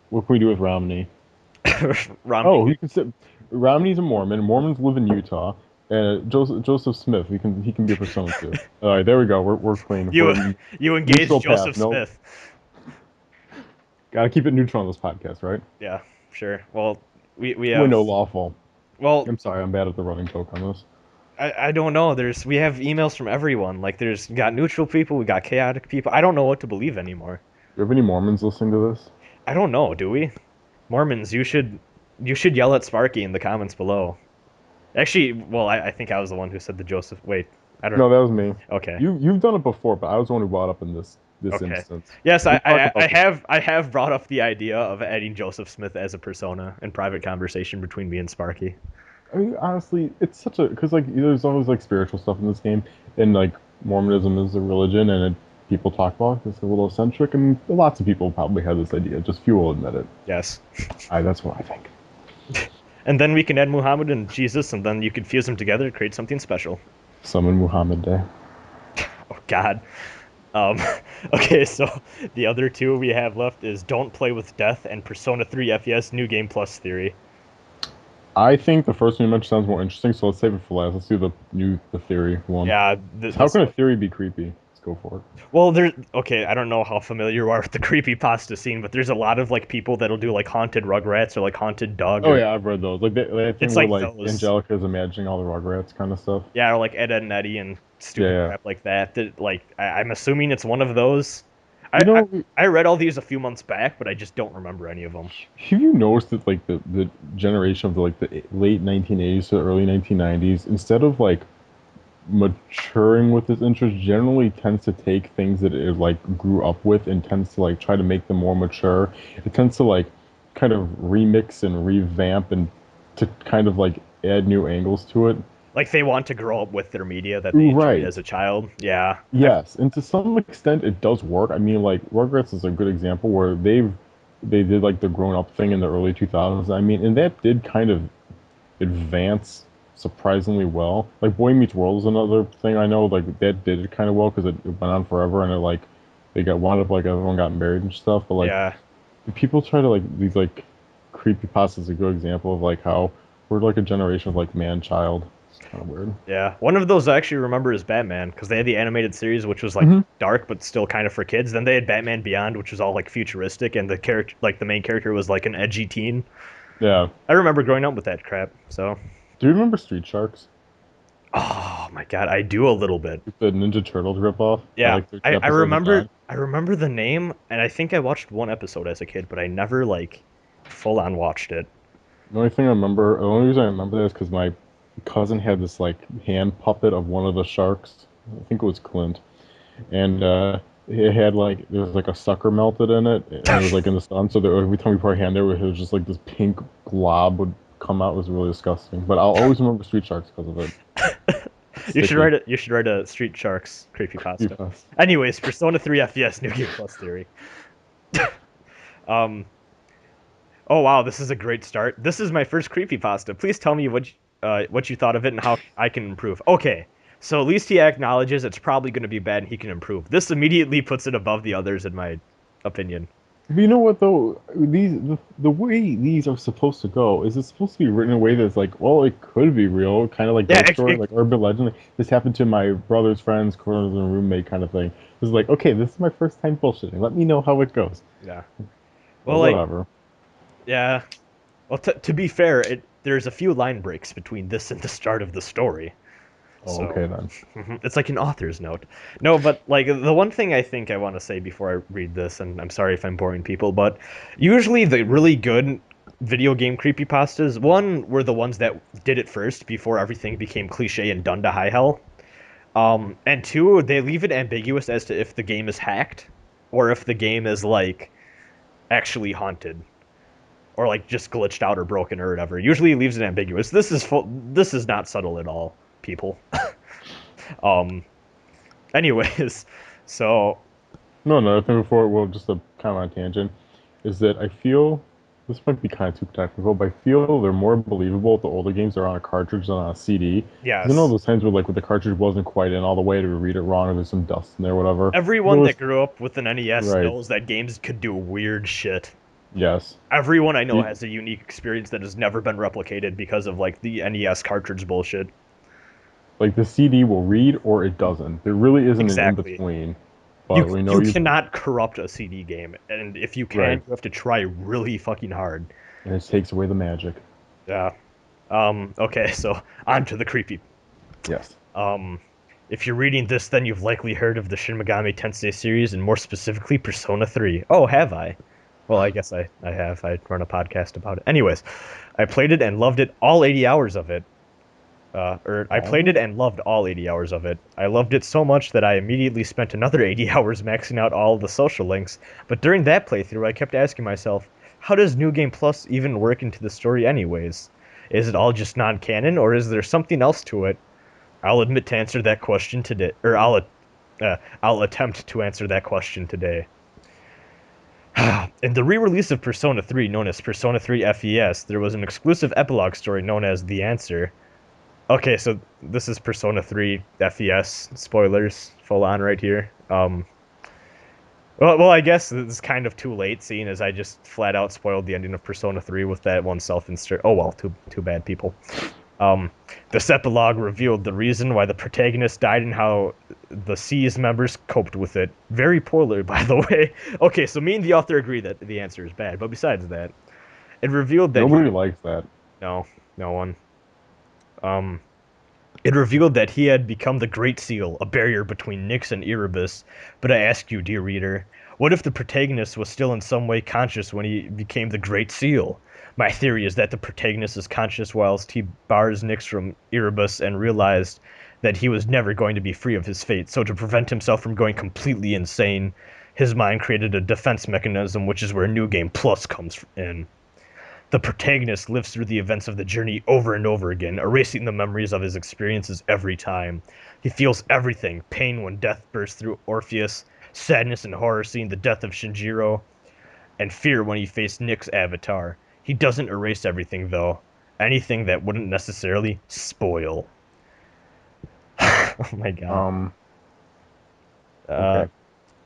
What can we do with Romney? Oh, Romney, he can sit. Romney's a Mormon. Mormons live in Utah. Joseph Smith. He can be a persona too. All right, there we go. We're clean. you We're you engaged neutral path. Joseph Nope. Smith. Gotta keep it neutral on this podcast, right? Yeah, sure. Well, we We have know lawful. well, I'm sorry. I'm bad at the running joke on this. I don't know. We have emails from everyone. Like there's got neutral people, we got chaotic people. I don't know what to believe anymore. Do you have any Mormons listening to this? I don't know. Do we? Mormons, you should yell at Sparky in the comments below. Actually, well, I think I was the one who said the Joseph. Wait, I don't. No, that was me. Okay. You've done it before, but I was the one who brought up in this Okay. instance. Yes, We I, talked I about I this. have brought up the idea of adding Joseph Smith as a persona in private conversation between me and Sparky. I mean, honestly, it's such a because like there's always like spiritual stuff in this game, and like Mormonism is a religion, and people talk about it. It's a little eccentric, and lots of people probably have this idea. Just few will admit it. Yes. That's what I think. And then we can add Muhammad and Jesus, and then you could fuse them together to create something special. Summon Muhammad Day. Oh God. Um, okay, so the other two we have left is Don't Play with Death and Persona 3 FES New Game Plus Theory. I think the first one you mentioned sounds more interesting, so let's save it for last. Let's do the theory one. Yeah, How can a theory be creepy? Let's go for it. well, okay, I don't know how familiar you are with the creepypasta scene, but there's a lot of like people that'll do like haunted Rugrats or like haunted dog Oh or yeah, I've read those. Like that thing it's where like like those. Angelica is imagining all the Rugrats kind of stuff. Yeah, or like Ed, Ed and Eddie and Yeah, stupid yeah. crap like that. That like I'm assuming it's one of those. I, You I know, I read all these a few months back, but I just don't remember any of them. have you noticed that like the generation of like the late 1980s to early 1990s, instead of like maturing with this interest, generally tends to take things that it like grew up with and tends to like try to make them more mature. It tends to like kind of remix and revamp and to kind of like add new angles to it. Like they want to grow up with their media that they enjoyed Right. as a child. Yeah. Yes, and to some extent it does work. I mean, like Rugrats is a good example where they did like the grown up thing in the early 2000s. I mean, and that did kind of advance surprisingly well. Like Boy Meets World is another thing I know like that did it kind of well because it went on forever and it like they got wound up like everyone got married and stuff. But like Yeah. people try to like these like creepypasta is a good example of like how we're like a generation of like man child. It's kind of weird. Yeah. One of those I actually remember is Batman because they had the animated series which was like Hmm. dark but still kind of for kids. Then they had Batman Beyond which was all like futuristic and the character like the main character was like an edgy teen. Yeah. I remember growing up with that crap. So, Do you remember Street Sharks? oh my God, I do a little bit. The Ninja Turtles ripoff. Yeah, Like 30 I episodes of remember that. I remember the name and I think I watched one episode as a kid, but I never like full on watched it. The only reason I remember that is because my cousin had this like hand puppet of one of the sharks. I think it was Clint, and it had like there was like a sucker melted in it, and it was like in the sun. So that every time we put our hand there, it was just like this pink glob would come out. It was really disgusting. But I'll always remember Street Sharks because of it. Sticky. You should write a Street Sharks creepypasta. Yes. Anyways, Persona 3 FES New Game Plus Theory. Um oh wow, this is a great start. This is my first creepypasta. Please tell me what you thought of it and how I can improve. Okay. So at least he acknowledges it's probably going to be bad and he can improve. This immediately puts it above the others in my opinion. But you know what though? The way these are supposed to go is it's supposed to be written in a way that's like, well, it could be real, kind of like Yeah, ghost story, like urban legend. Like, this happened to my brother's friend's cousin roommate kind of thing. It's like, okay, this is my first time bullshitting. Let me know how it goes. yeah. Well, Well, like whatever. yeah. Well, to be fair, there's a few line breaks between this and the start of the story. Oh, So okay then. it's like an author's note. No, but like the one thing I think I want to say before I read this, and I'm sorry if I'm boring people, but usually the really good video game creepypastas, one were the ones that did it first before everything became cliche and done to high hell. And two, they leave it ambiguous as to if the game is hacked or if the game is like actually haunted or like just glitched out or broken or whatever. Usually it leaves it ambiguous. This is not subtle at all, people. Um anyways, so No, another thing before, well, just a kind of on tangent, is that I feel this might be kind of too technical, but I feel they're more believable if the older games are on a cartridge than on a CD. Because you know Yes. those times where like when the cartridge wasn't quite in all the way to read it wrong, or there's some dust in there, whatever. There Everyone was that grew up with an NES right, knows that games could do weird shit. yes. Everyone I know The, has a unique experience that has never been replicated because of like the NES cartridge bullshit. like the CD will read or it doesn't. There really isn't an in Exactly. between. You But we know you you cannot corrupt a CD game, and if you can, right, you have to try really fucking hard. and it takes away the magic. Yeah. Okay, so on to the creepy. Yes. Um, if you're reading this, then you've likely heard of the Shin Megami Tensei series, and more specifically, Persona 3. Oh, have I? Well, I guess I have. I run a podcast about it. Anyways, I played it and loved it, all 80 hours of it. I All of played it it? and loved all 80 hours of it. I loved it so much that I immediately spent another 80 hours maxing out all of the social links, but during that playthrough I kept asking myself, how does New Game Plus even work into the story anyways? Is it all just non-canon, or is there something else to it? I'll admit to answer that question today, or I'll attempt to answer that question today. In the re-release of Persona 3, known as Persona 3 FES, there was an exclusive epilogue story known as The Answer. Okay, so this is Persona 3 FES spoilers full on right here. Well, I guess it's kind of too late, seeing as I just flat out spoiled the ending of Persona 3 with that one self-insert. Oh well, too bad, people. Um, this epilogue revealed the reason why the protagonist died and how the C's members coped with it. Very poorly, by the way. Okay, so me and the author agree that the answer is bad, but besides that, it revealed that he... Nobody likes that. No, no one. Um, It revealed that he had become the Great Seal, a barrier between Nyx and Erebus. But I ask you, dear reader, what if the protagonist was still in some way conscious when he became the Great Seal? My theory is that the protagonist is conscious whilst he bars Nyx from Erebus and realized that he was never going to be free of his fate. So to prevent himself from going completely insane, his mind created a defense mechanism, which is where New Game Plus comes in. The protagonist lives through the events of the journey over and over again, erasing the memories of his experiences every time. He feels everything: pain when death bursts through Orpheus, sadness and horror seeing the death of Shinjiro, and fear when he faced Nick's avatar. He doesn't erase everything, though. Anything that wouldn't necessarily spoil. Oh my god. Um, Uh, okay.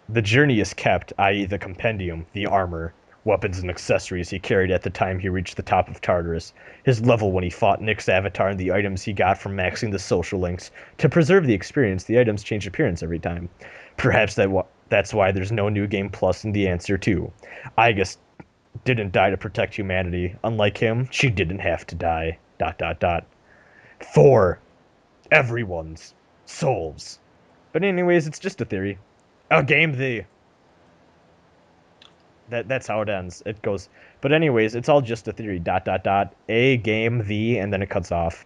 The journey is kept, i.e., the compendium, the armor, weapons, and accessories he carried at the time he reached the top of Tartarus, his level when he fought Nick's avatar, and the items he got from maxing the social links. To preserve the experience, the items change appearance every time. Perhaps that's why there's no New Game Plus in the answer, too. Igus didn't die to protect humanity. Unlike him, she didn't have to die. Dot dot dot. For everyone's souls. But anyways, it's just a theory. A game thee. That's how it ends. It goes, but anyways, it's all just a theory. Dot dot dot. A game the, and then it cuts off.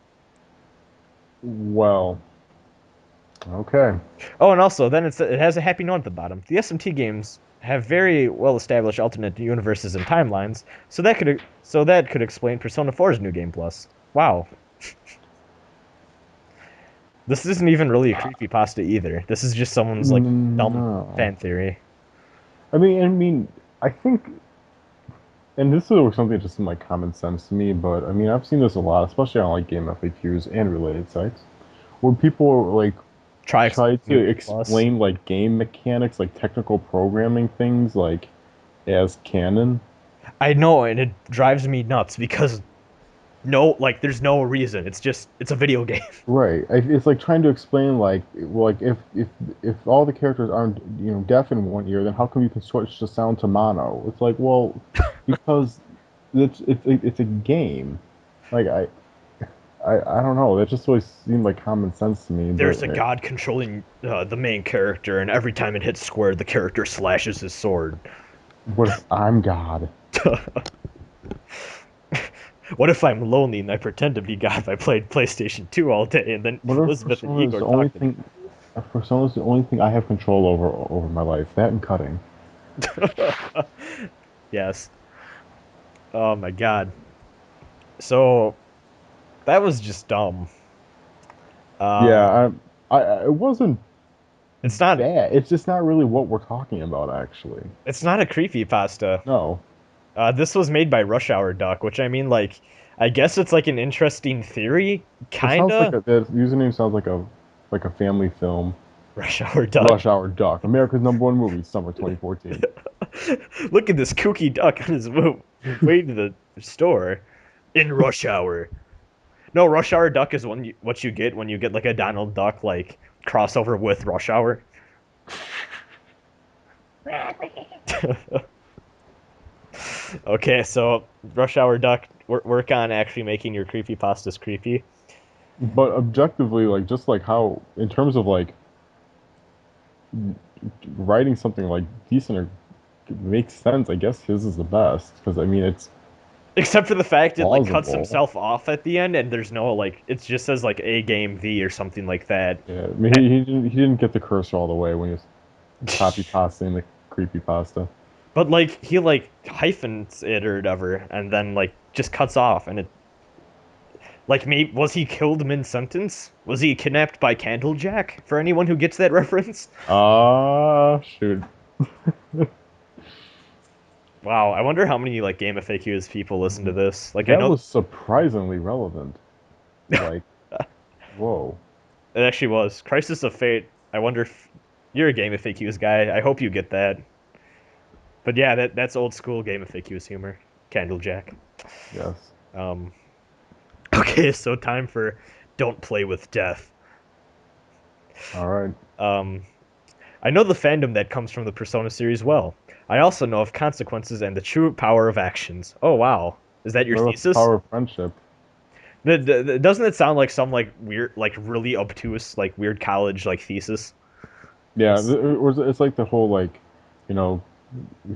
Well, okay. Oh, and also then it has a happy note at the bottom. The SMT games have very well established alternate universes and timelines, so that could explain Persona 4's New Game Plus. Wow, this isn't even really a creepypasta either. This is just someone's like dumb No. fan theory. I mean, I think, and this is something just in like common sense to me, but I mean, I've seen this a lot, especially on like game FAQs and related sites, where people like Try try explaining New to Game Plus. explain like game mechanics, like technical programming things, like as canon. I know, and it drives me nuts because no, like, there's no reason. It's a video game. Right. It's like trying to explain like well, like if all the characters aren't deaf in one ear, then how come you can switch the sound to mono? It's like well, because it's a game. Like I don't know. That just always seemed like common sense to me. But There's a god controlling the main character, and every time it hits square, the character slashes his sword. what if I'm God? What if I'm lonely and I pretend to be God if I played PlayStation 2 all day, and then What if Elizabeth and Persona is Igor the only talk to me? thing? If Persona is the only thing I have control over my life. That and cutting. Yes. Oh my god. So that was just dumb. Um, Yeah, it wasn't it's not bad. It's just not really what we're talking about, actually. it's not a creepy pasta. No. This was made by Rush Hour Duck, which I mean, like, I guess it's like an interesting theory, It sounds like kinda. that username sounds like a family film. Rush Hour Duck. Rush Hour Duck, America's #1 movie, summer 2014. Look at this kooky duck on his way to the store in Rush Hour. No, Rush Hour Duck is what you get when you get like a Donald Duck like crossover with Rush Hour. Okay, so Rush Hour Duck, work on actually making your creepypastas creepy. But objectively, like just like how, in terms of like writing something like decent or makes sense, I guess his is the best because I mean it's Except for the fact it like cuts plausible. himself off at the end, and there's no like it just says like A game V or something like that. Yeah, I mean he didn't get the cursor all the way when he was copy pasting the creepy pasta. But like he like hyphens it or whatever, and then like just cuts off, and it like me was he killed mid sentence? Was he kidnapped by Candlejack? For anyone who gets that reference, Ah, shoot. wow, I wonder how many like game FAQs people listen to this. Like I That know was surprisingly relevant. Like, whoa. it actually was Crisis of Fate. I wonder if you're a game FAQs guy. I hope you get that. But yeah, that's old school game FAQs humor. Candlejack. Yes. Um, okay, so time for Don't Play with Death. All right. Um, I know the fandom that comes from the Persona series well. I also know of consequences and the true power of actions. Oh wow, is that your What about the thesis? power of friendship? Doesn't it sound like some like weird, like really obtuse, like weird college like thesis? Yeah, It's, it's like the whole like, you know,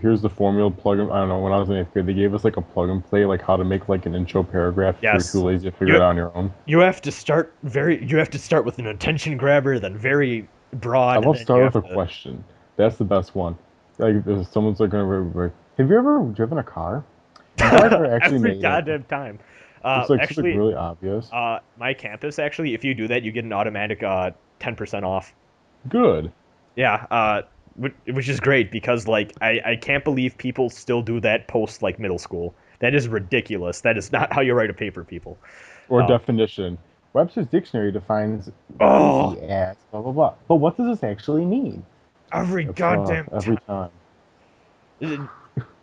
here's the formula plug and I don't know, when I was in 8th grade, they gave us like a plug and play, like how to make like an intro paragraph if you're too yes, lazy to figure it you out on your own. you have to start with an attention grabber, then very I broad, and love then you start with have a to. question. That's the best one. Like if someone's like gonna have you ever driven a car? Have you ever actually Every made it? goddamn time. It's like something Actually, really obvious. my campus actually, if you do that, you get an automatic 10% off. Good. Yeah, which is great because like I can't believe people still do that post like middle school. That is ridiculous. That is not how you write a paper, people. Or Uh, definition. Webster's dictionary defines oh, easy as blah blah blah. But what does this actually mean? every That's goddamn every time. time.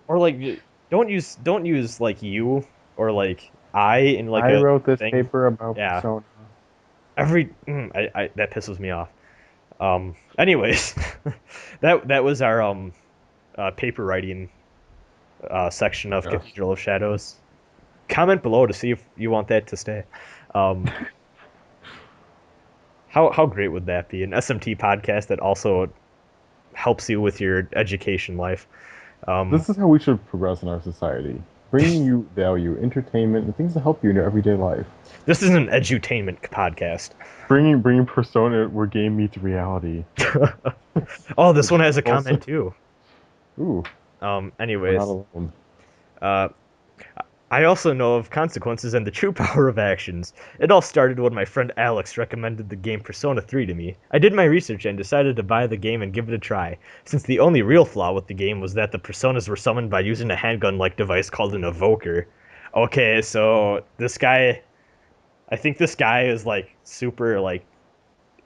Or like don't use like you or like I in like I a wrote this thing. paper about Yeah, persona. I that pisses me off. Anyways, that was our paper writing section of Yes. Cathedral of Shadows. Comment below to see if you want that to stay. Um, how great would that be? An SMT podcast that also helps you with your education life. Um, This is how we should progress in our society. Bringing you value, entertainment, and things to help you in your everyday life. this is an edutainment podcast. Bringing persona where game meets reality. Oh, this Which one has a also, comment too. ooh, we're not Anyways, alone. uh, I also know of consequences and the true power of actions. It all started when my friend Alex recommended the game Persona 3 to me. I did my research and decided to buy the game and give it a try, since the only real flaw with the game was that the Personas were summoned by using a handgun-like device called an evoker. Okay, so this guy, I think this guy is like super like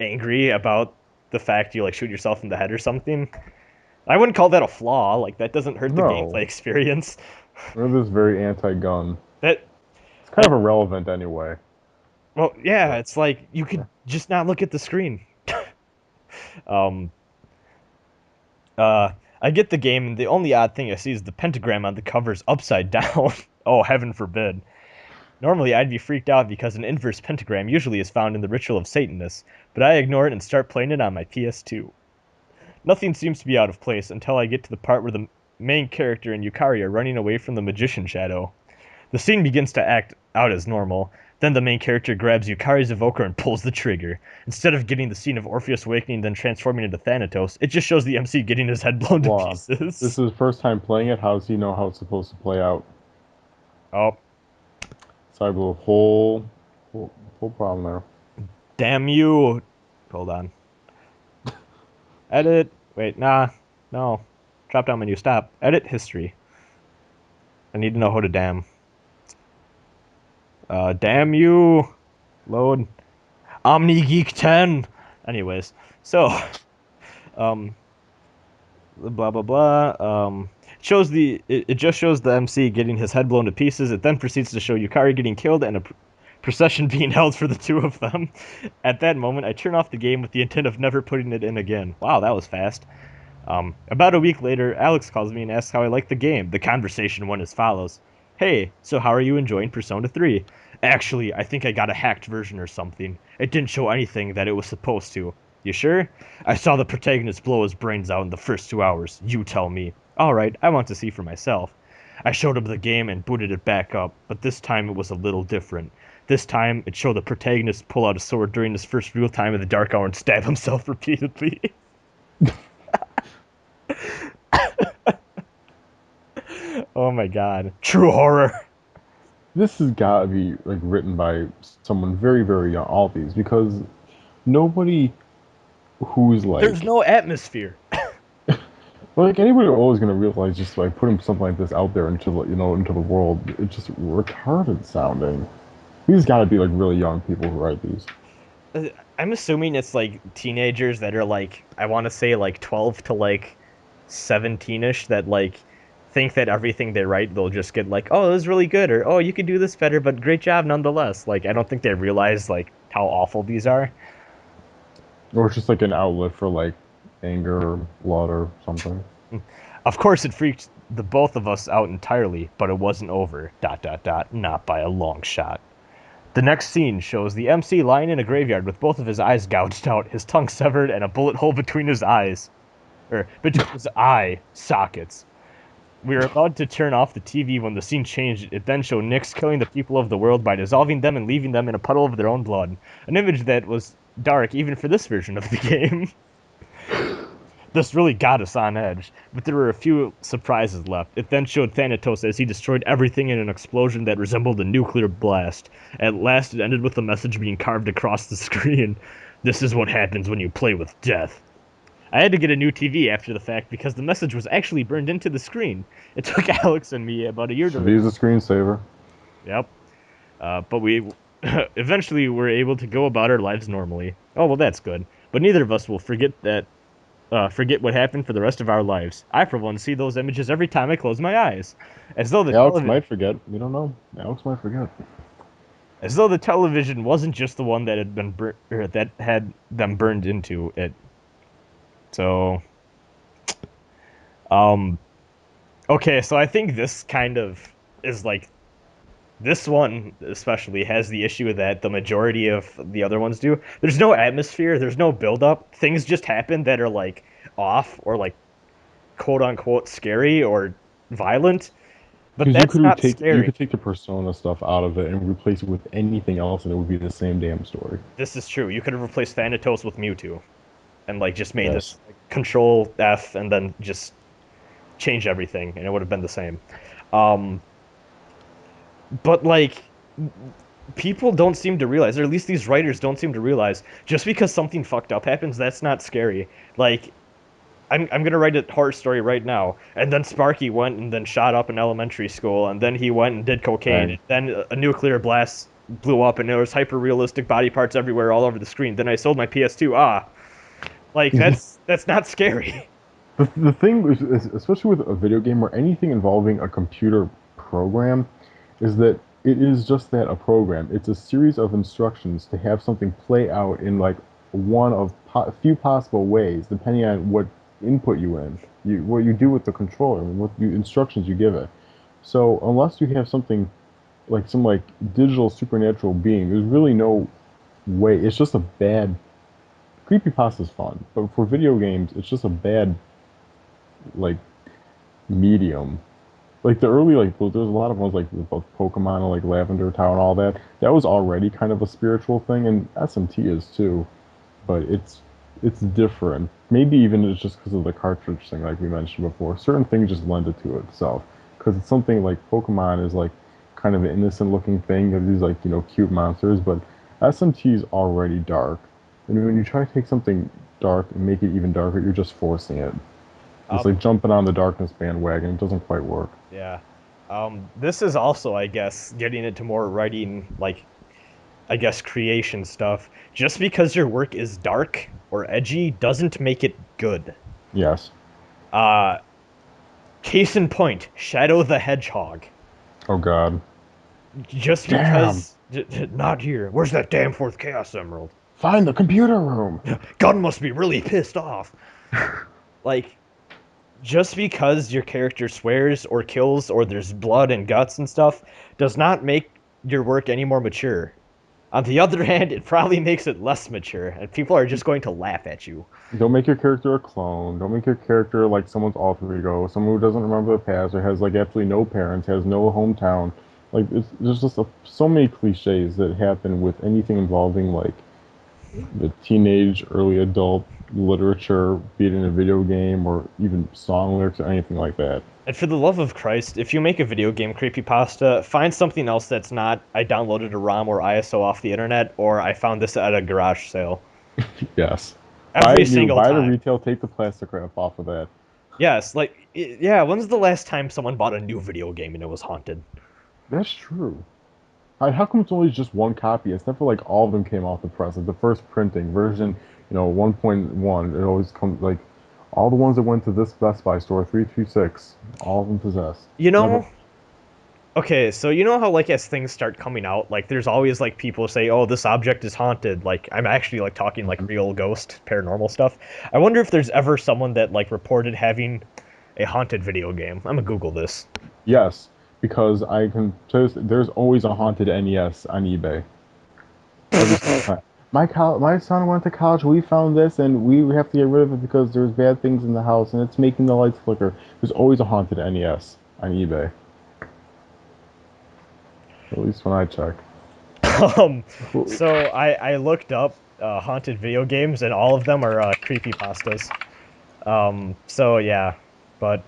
angry about the fact you like shoot yourself in the head or something. I wouldn't call that a flaw, like that doesn't hurt the No, gameplay experience. we're this very anti-gun. That It's kind of irrelevant anyway. Well, yeah, But it's like you could just not look at the screen. Um, uh, I get the game, and the only odd thing I see is the pentagram on the cover's upside down. Oh, heaven forbid. Normally, I'd be freaked out because an inverse pentagram usually is found in the Ritual of Satanists, but I ignore it and start playing it on my PS2. Nothing seems to be out of place until I get to the part where the main character and Yukari are running away from the magician shadow. The scene begins to act out as normal. Then the main character grabs Yukari's evoker and pulls the trigger. Instead of getting the scene of Orpheus awakening then transforming into Thanatos, it just shows the MC getting his head blown to Law. This is pieces. his first time playing it. How does he know how it's supposed to play out? Oh, Cyber whole problem there. damn you. Hold on. Edit. Wait, nah. No. Drop down menu. Stop. Edit history. I need to know how to damn. Damn you! Load. Omni Geek 10! Anyways, so, um, blah blah blah. It just shows the MC getting his head blown to pieces. It then proceeds to show Yukari getting killed and a procession being held for the two of them. At that moment, I turn off the game with the intent of never putting it in again. Wow, that was fast. About a week later, Alex calls me and asks how I like the game. The conversation went as follows. Hey, so how are you enjoying Persona 3? Actually, I think I got a hacked version or something. It didn't show anything that it was supposed to. You sure? I saw the protagonist blow his brains out in the first 2 hours. You tell me. Alright, I want to see for myself. I showed him the game and booted it back up, but this time it was a little different. This time, it showed the protagonist pull out a sword during his first real time in the Dark Hour and stab himself repeatedly. Oh my god. True horror. This has got to be like written by someone very, very young. All these because nobody who's There's like, no atmosphere. like anybody always gonna realize just like putting something like this out there into the into the world, it's just retarded sounding. These got to be like really young people who write these. I'm assuming it's like teenagers that are like, I want to say like 12 to like 17ish that like think that everything they write they'll just get like, oh, this is really good, or oh, you could do this better, but great job nonetheless. Like, I don't think they realize like how awful these are. Or it's just like an outlet for like anger or blood or something. Of course, it freaked the both of us out entirely, but it wasn't over. Dot dot dot. Not by a long shot. The next scene shows the MC lying in a graveyard with both of his eyes gouged out, his tongue severed, and a bullet hole between his eyes. Or between his eye sockets. We were about to turn off the TV when the scene changed. It then showed Nyx killing the people of the world by dissolving them and leaving them in a puddle of their own blood. An image that was dark even for this version of the game. This really got us on edge, but there were a few surprises left. It then showed Thanatos as he destroyed everything in an explosion that resembled a nuclear blast. At last, it ended with a message being carved across the screen. This is what happens when you play with death. I had to get a new TV after the fact because the message was actually burned into the screen. It took Alex and me about a year to... Should use a screensaver. Yep. But we eventually were able to go about our lives normally. Oh, well, that's good. But neither of us will forget what happened for the rest of our lives. I, for one, see those images every time I close my eyes. As though the Alex might forget. We don't know. Alex might forget. As though the television wasn't just the one that had been that had them burned into it. So, okay, so I think this kind of is like, this one especially has the issue that the majority of the other ones do. There's no atmosphere, there's no build-up. Things just happen that are like off or like quote-unquote scary or violent, but Because that's not you scary. could take the persona stuff out of it and replace it with anything else, and it would be the same damn story. This is true. You could have replaced Thanatos with Mewtwo and like just made Yes. this like, Control F and then just change everything and it would have been the same. Um, but like people don't seem to realize, or at least these writers don't seem to realize, just because something fucked up happens, that's not scary. Like I'm gonna write a horror story right now, and then Sparky went and then shot up in elementary school, and then he went and did cocaine, Right. and then a nuclear blast blew up, and there was hyper realistic body parts everywhere, all over the screen. Then I sold my PS2. Like that's not scary. The thing is, especially with a video game or anything involving a computer program, is that it is just that, a program. It's a series of instructions to have something play out in like one of a few possible ways, depending on what input you in, what you do with the controller, and what instructions you give it. So unless you have something like some like digital supernatural being, there's really no way. It's just a bad. Creepypasta is fun, but for video games, it's just a bad like medium. Like the early, like there's a lot of ones like both Pokemon and like Lavender Town and all that. That was already kind of a spiritual thing, and SMT is too, but it's different. Maybe even it's just because of the cartridge thing, like we mentioned before. Certain things just lend it to itself, because it's something like Pokemon is like kind of an innocent looking thing of these like cute monsters, but SMT is already dark, and when you try to take something dark and make it even darker, you're just forcing it. It's Um, like jumping on the darkness bandwagon. It doesn't quite work. yeah. This is also, I guess, getting into more writing, like, I guess, creation stuff. Just because your work is dark or edgy doesn't make it good. Yes. Uh, Case in point, Shadow the Hedgehog. Oh God. Just Damn. because... Not here. Where's that damn fourth Chaos Emerald? Find the computer room. Gun must be really pissed off. Like, just because your character swears or kills or there's blood and guts and stuff does not make your work any more mature. On the other hand, it probably makes it less mature, and people are just going to laugh at you. Don't make your character a clone. Don't make your character like someone's alter ego, someone who doesn't remember the past or has like absolutely no parents, has no hometown. Like there's just so many cliches that happen with anything involving like the teenage, early adult literature, be it in a video game or even song lyrics or anything like that. And for the love of Christ, if you make a video game creepypasta, find something else that's not I downloaded a ROM or ISO off the internet, or I found this at a garage sale. Yes. Every single Buy the time. retail, take the plastic wrap off of that. Yes, like, yeah, when's the last time someone bought a new video game and it was haunted? That's true. How come it's always just one copy? It's never like all of them came off the press. Like the first printing version, 1.1. It always comes like all the ones that went to this Best Buy store, 326, all of them possessed. You know, Never. okay, so you know how, like, as things start coming out, like, there's always, like, people say, oh, this object is haunted. Like, I'm actually, like, talking, like, real ghost, paranormal stuff. I wonder if there's ever someone that, like, reported having a haunted video game. I'm gonna Google this. Yes, because I can tell you, there's always a haunted NES on eBay. Every single time. My son went to college. We found this, and we have to get rid of it because there's bad things in the house, and it's making the lights flicker. There's always a haunted NES on eBay. At least when I check. So I looked up haunted video games, and all of them are creepypastas. So yeah, but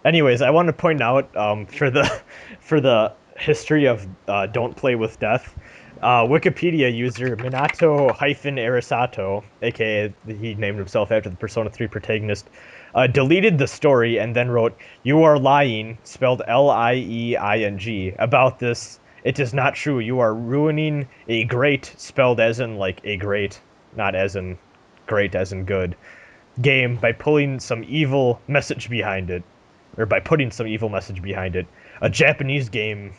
anyways, I want to point out for the history of Don't Play with Death, Wikipedia user Minato-Arisato, aka he named himself after the Persona 3 protagonist, deleted the story and then wrote, "You are lying," spelled Lieing, about this. It is not true. You are ruining a great, spelled as in like a great, not as in great as in good, game by pulling some evil message behind it. Or by putting some evil message behind it. A Japanese game...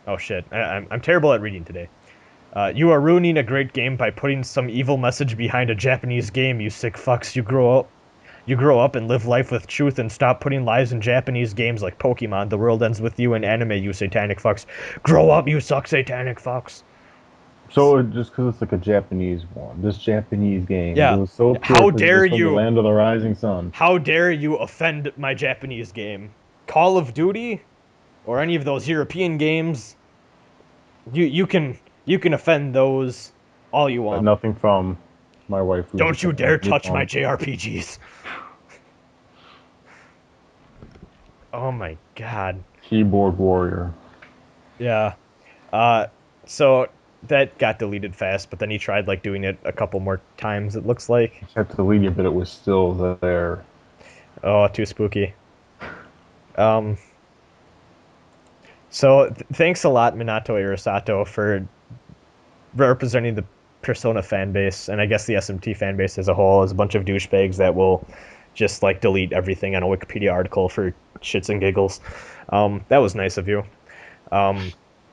oh shit, I'm terrible at reading today. You are ruining a great game by putting some evil message behind a Japanese game, you sick fucks. You grow up and live life with truth and stop putting lies in Japanese games like Pokemon. The world ends with you in anime, you satanic fucks. Grow up, you suck satanic fucks. So just because it's like a Japanese one, this Japanese game, Yeah. it was so pure How 'cause dare it's from you? the land of the rising sun. How dare you offend my Japanese game? Call of Duty? Or any of those European games? You can offend those all you But want. nothing from my wife. Who's Don't you dare touch on. my JRPGs. Oh my god. Keyboard warrior. Yeah. So that got deleted fast, but then he tried like doing it a couple more times, it looks like. I had to delete it, but it was still there. Oh, too spooky. So thanks a lot, Minato Irisato, for representing the Persona fan base, and I guess the SMT fan base as a whole, as a bunch of douchebags that will just like delete everything on a Wikipedia article for shits and giggles. That was nice of you.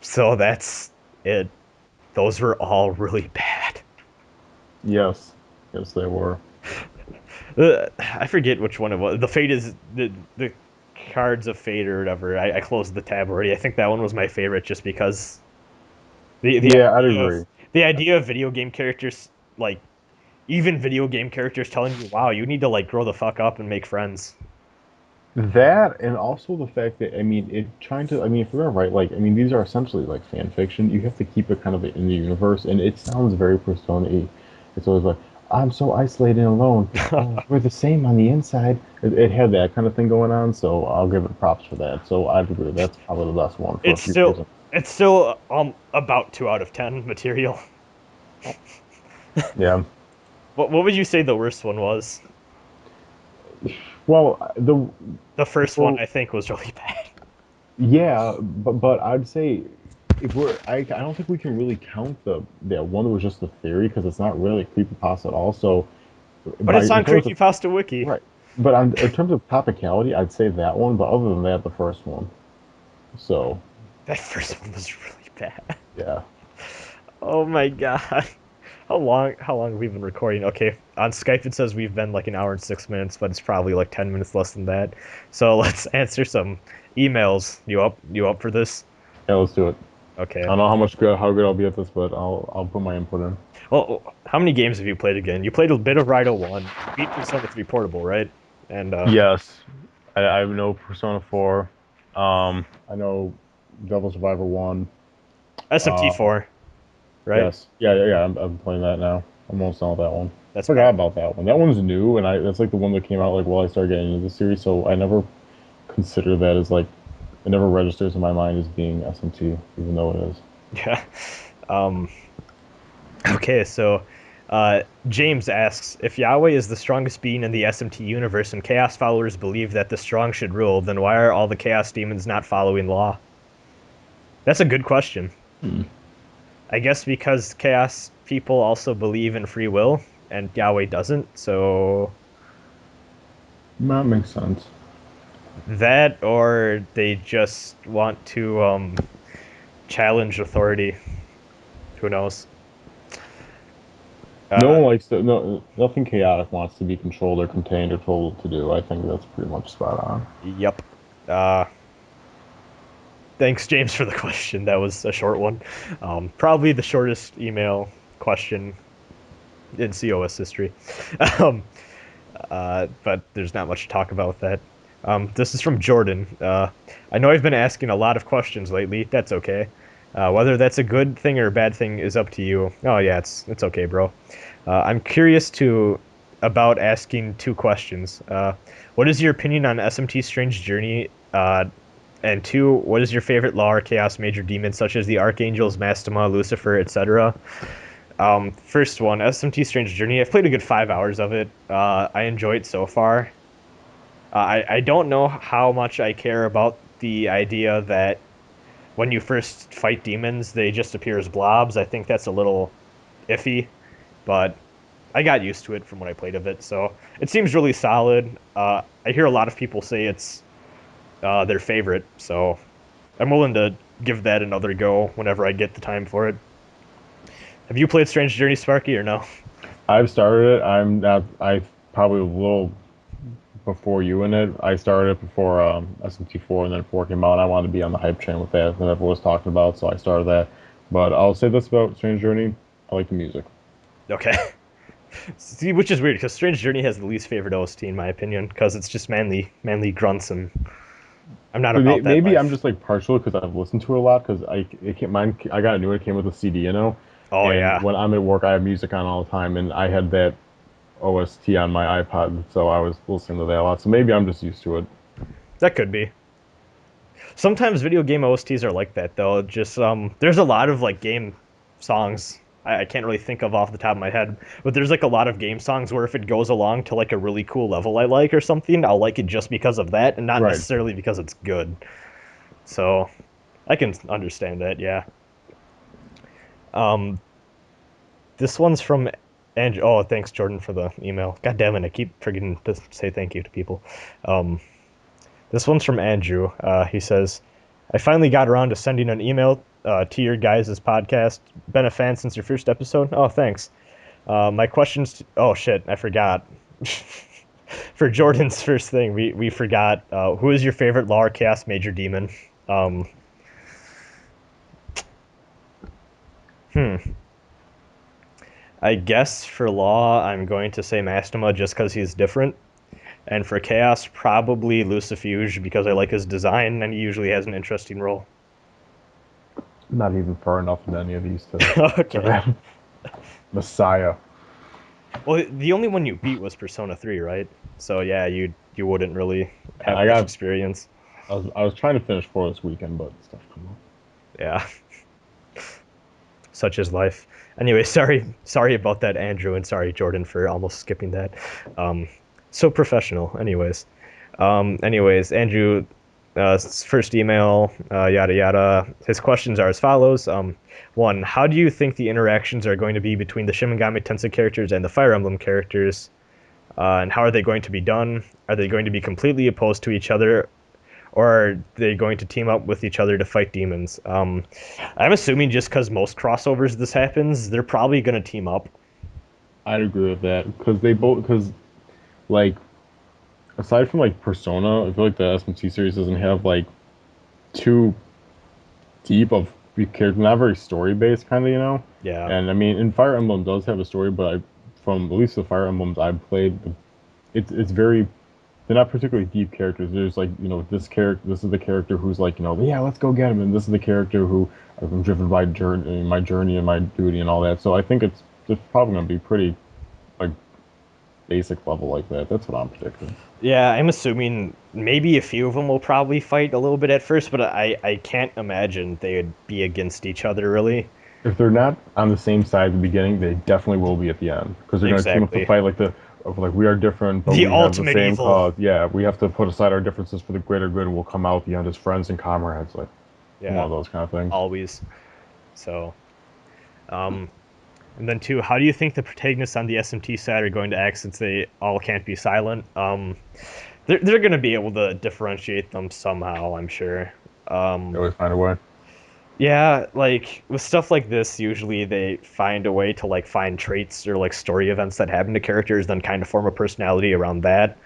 So that's it. Those were all really bad. Yes. Yes, they were. I forget which one it was. The Fate is the Cards of Fate or whatever. I closed the tab already. I think that one was my favorite just because Yeah, I'd agree. The idea of video game characters, like even video game characters telling you, "Wow, you need to like grow the fuck up and make friends." That and also the fact that if we're right, like these are essentially like fan fiction. You have to keep it kind of in the universe, and it sounds very Persona-y. It's always like, I'm so isolated and alone. Oh, we're the same on the inside. It had that kind of thing going on, so I'll give it props for that. So I'd agree that's probably the best one. For a few reasons. It's still about 2 out of 10 material. Yeah. What would you say the worst one was? Well, The first one I think was really bad. yeah, but I'd say if I don't think we can really count the that one that was just the theory because it's not really creepypasta at all. So, But by it's in on terms of Creepypasta Wiki. right, but in terms of topicality, I'd say that one. But other than that, the first one. So, That first one was really bad. yeah. Oh my god. How long have we been recording? Okay, on Skype it says we've been like an hour and 6 minutes, but it's probably like 10 minutes less than that. So let's answer some emails. You up for this? Yeah, let's do it. I Okay. don't know how good I'll be at this, but I'll put my input in. Well, how many games have you played again? You played a bit of Rhino 1. You beat Persona 3 Portable, right? And Yes, I know Persona 4. I know Devil Survivor 1. SMT Uh, 4, right? yes, yeah. I'm playing that now. I'm almost done with that one. That's Forgot probably about that one. That one's new, and that's like the one that came out like while I started getting into the series. So I never consider that as like it never registers in my mind as being SMT, even though it is. yeah. Um, okay, so James asks if Yahweh is the strongest being in the SMT universe and Chaos followers believe that the strong should rule, then why are all the Chaos demons not following law? That's a good question. Hmm. I guess because Chaos people also believe in free will and Yahweh doesn't, so That makes sense. that or they just want to challenge authority. Who knows? No Uh, one likes to. No, nothing chaotic wants to be controlled or contained or told what to do. I think that's pretty much spot on. yep. Uh, Thanks, James, for the question. That was a short one. Probably the shortest email question in COS history. Um, but there's not much to talk about with that. This is from Jordan. I know I've been asking a lot of questions lately. That's okay. Whether that's a good thing or a bad thing is up to you. Oh yeah, it's okay, bro. I'm curious to about asking two questions. What is your opinion on SMT Strange Journey? And two, what is your favorite law or chaos major demon, such as the Archangels, Mastema, Lucifer, etc.? First one, SMT Strange Journey. I've played a good 5 hours of it. I enjoy it so far. I don't know how much I care about the idea that when you first fight demons, they just appear as blobs. I think that's a little iffy, but I got used to it from when I played of it, so it seems really solid. I hear a lot of people say it's their favorite, so I'm willing to give that another go whenever I get the time for it. Have you played Strange Journey, Sparky, or no? I've started it. I'm not. I probably a little before you in it. I started it before SMT4 and then 4 came out. And I wanted to be on the hype train with that that everyone was talking about, so I started that. But I'll say this about Strange Journey: I like the music. Okay. See, which is weird because Strange Journey has the least favorite OST in my opinion because it's just manly grunts and I'm not But about that maybe I'm life. just like partial because I've listened to it a lot because I got a new one. It came with a CD, Oh and yeah, when I'm at work, I have music on all the time, and I had that OST on my iPod, so I was listening to that a lot. So maybe I'm just used to it. that could be. Sometimes video game OSTs are like that though. Just there's a lot of like game songs I can't really think of off the top of my head, but there's like a lot of game songs where if it goes along to like a really cool level I like or something, I'll like it just because of that and not Right. necessarily because it's good. So I can understand that, yeah. Um, this one's from Andrew. Oh, thanks Jordan for the email. God damn it, I keep forgetting to say thank you to people. Um, This one's from Andrew. He says, I finally got around to sending an email to your guys' podcast. Been a fan since your first episode. Oh, thanks. My questions. Oh, shit, I forgot. For Jordan's first thing, we forgot. Who is your favorite Law or Chaos Major Demon? Um, hmm. I guess for Law, I'm going to say Mastema just because he's different. And for Chaos, probably Lucifuge because I like his design and he usually has an interesting role. Not even far enough in any of these to Okay. that. Messiah. Well, the only one you beat was Persona 3, right? So yeah, you wouldn't really have I much got. experience. I was trying to finish 4 this weekend, but stuff come up. Yeah, such is life. Anyway, sorry about that, Andrew, and sorry, Jordan, for almost skipping that. Um, so professional. Anyways, Anyways, Andrew, first email, yada yada. His questions are as follows. One, how do you think the interactions are going to be between the Shin Megami Tensei characters and the Fire Emblem characters? And how are they going to be done? Are they going to be completely opposed to each other, or are they going to team up with each other to fight demons? I'm assuming just because most crossovers this happens, they're probably going to team up. I'd agree with that because like aside from like Persona, I feel like the SMT series doesn't have like too deep of character, not very story based kind of, you know. Yeah. And I mean, and Fire Emblem does have a story, but from at least the Fire Emblems I've played, it's very they're not particularly deep characters. There's like this is the character who's like yeah, let's go get him, and this is the character who I'm driven by my journey and my duty and all that. So I think it's probably gonna be pretty like basic level like that. That's what I'm predicting. Yeah, I'm assuming maybe a few of them will probably fight a little bit at first, but I can't imagine they would be against each other really. If they're not on the same side at the beginning, they definitely will be at the end because they're going to team up to Exactly. fight like we are different, but The we have the ultimate same evil. cause. Yeah, we have to put aside our differences for the greater good, and we'll come out at the end as friends and comrades, like one Yeah, of those kind of things. always. So, um, and then two, how do you think the protagonists on the SMT side are going to act since they all can't be silent? They're going to be able to differentiate them somehow, I'm sure. They always find a way. Yeah, like with stuff like this, usually they find a way to like find traits or like story events that happen to characters, then kind of form a personality around that.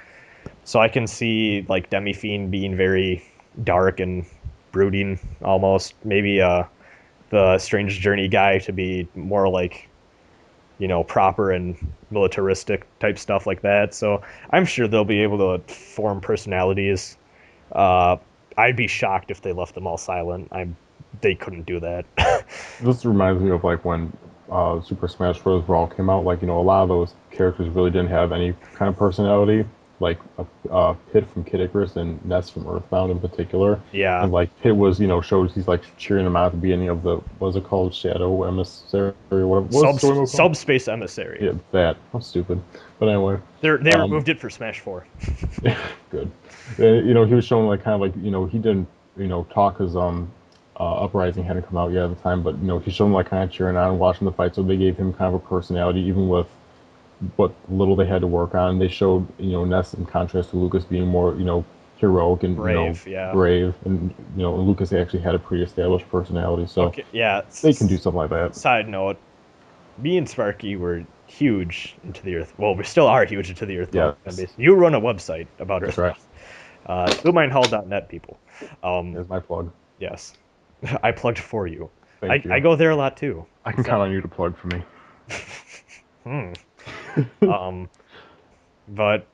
So I can see like Demi-Fiend being very dark and brooding almost. Maybe the Strange Journey guy to be more like, proper and militaristic type stuff like that. So I'm sure they'll be able to form personalities. Uh, I'd be shocked if they left them all silent. They couldn't do that. This reminds me of like when Super Smash Bros. Brawl came out. Like a lot of those characters really didn't have any kind of personality. Like Pit from Kid Icarus and Ness from Earthbound in particular. Yeah. And like Pit was, shows he's like cheering him out at the beginning of the what's it called, Shadow Emissary or whatever. What's the story mode called? Subspace Emissary. Yeah, that. I'm stupid. But anyway. They removed it for Smash 4. Good. He was showing like kind of like he didn't talk his Uprising hadn't come out yet at the time, but he showed him like kind of cheering on and watching the fight, so they gave him kind of a personality even with what little they had to work on. They showed Ness in contrast to Lucas being more heroic and brave, brave, and Lucas actually had a pretty established personality, so okay, yeah, they can do something like that. Side note, me and Sparky were huge into the Earth. Well, we still are huge into the Earth. Yeah. You run a website about That's Earth. right. LumineHall.net, people. There's my plug. Yes. I plugged for you. Thank you. I go there a lot too. I can count on you to plug for me. But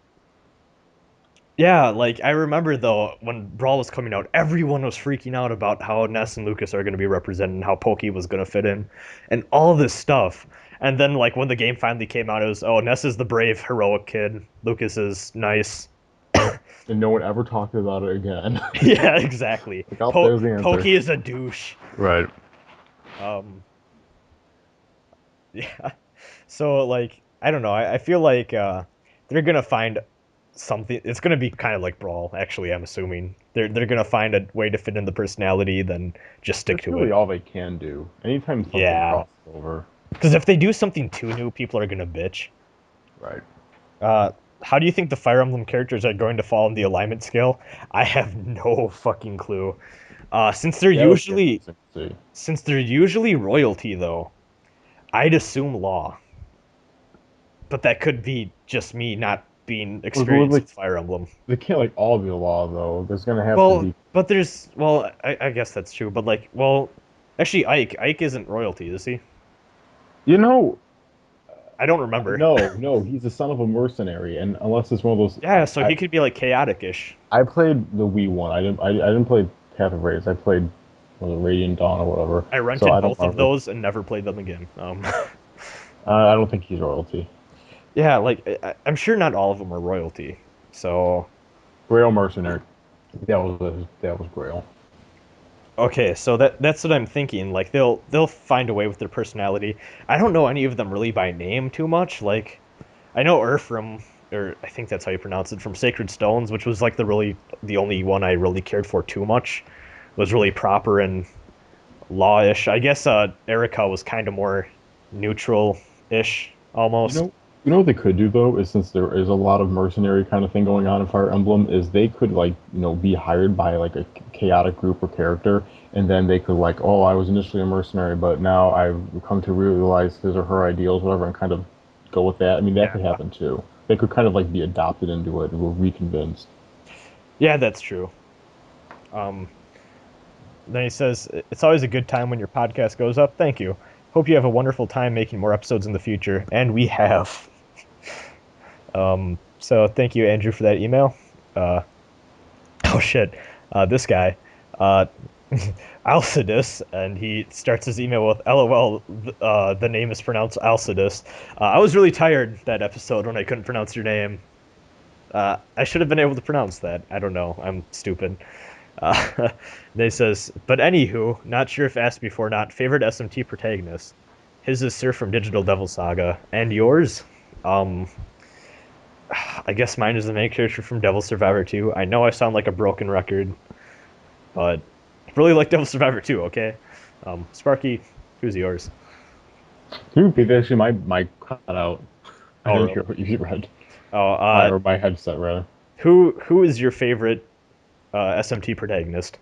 yeah, like I remember though when Brawl was coming out, everyone was freaking out about how Ness and Lucas are going to be represented and how Pokey was going to fit in and all this stuff. And then like when the game finally came out, it was, oh, Ness is the brave, heroic kid. Lucas is nice. And no one ever talked about it again. Yeah, exactly. Like, there's the answer. Pokey is a douche. Right. Yeah. So like I don't know. I feel like they're gonna find something. It's gonna be kind of like Brawl. Actually, I'm assuming they're gonna find a way to fit in the personality, then just stick That's to really it. all they can do. Anytime something crosses over. Because if they do something too new, people are gonna bitch. Right. How do you think the Fire Emblem characters are going to fall in the alignment scale? I have no fucking clue. Since they're usually royalty though, I'd assume law. But that could be just me not being experienced with Fire Emblem. They can't like all be law though. There's gonna have to be. But there's I guess that's true. But like, actually, Ike isn't royalty, is he? I don't remember. No, he's the son of a mercenary, and unless it's one of those. Yeah, so he could be like chaotic-ish. I played the Wii one. I didn't play Path of Radiance. I played Radiant Dawn or whatever. I rented both of those and never played them again. I don't think he's royalty. Yeah, like I'm sure not all of them are royalty. So. Grail mercenary. That was Grail. Okay, so that's what I'm thinking. Like they'll find a way with their personality. I don't know any of them really by name too much. Like I know Earthram or I think that's how you pronounce it, from Sacred Stones, which was like the only one I really cared for too much. Was really proper and law-ish. I guess Erica was kind of more neutral-ish You almost. know, you know what they could do though is since there is a lot of mercenary kind of thing going on in Fire Emblem, is they could like be hired by like a chaotic group or character, and then they could like, oh, I was initially a mercenary, but now I've come to realize his or her ideals, whatever, and kind of go with that. I mean, that Yeah. could happen too. They could kind of like be adopted into it and were reconvinced. Yeah, that's true. Um, then he says, "It's always a good time when your podcast goes up. Thank you. Hope you have a wonderful time making more episodes in the future." And we have. So thank you, Andrew, for that email. Uh, oh shit, this guy, uh, Alcidus, and he starts his email with "LOL." The name is pronounced Alcidus. I was really tired that episode when I couldn't pronounce your name. I should have been able to pronounce that. I don't know. I'm stupid. Then he says, but anywho, not sure if asked before or not, favorite SMT protagonist. His is Sir from Digital Devil Saga. And yours? Um, I guess mine is the main character from Devil Survivor 2. I know I sound like a broken record, but I really like Devil Survivor 2, okay? Sparky, who's yours? Can you repeat that? Actually, my cut out. I Oh, didn't really? hear what you read. Oh, Or my headset rather. who is your favorite SMT protagonist?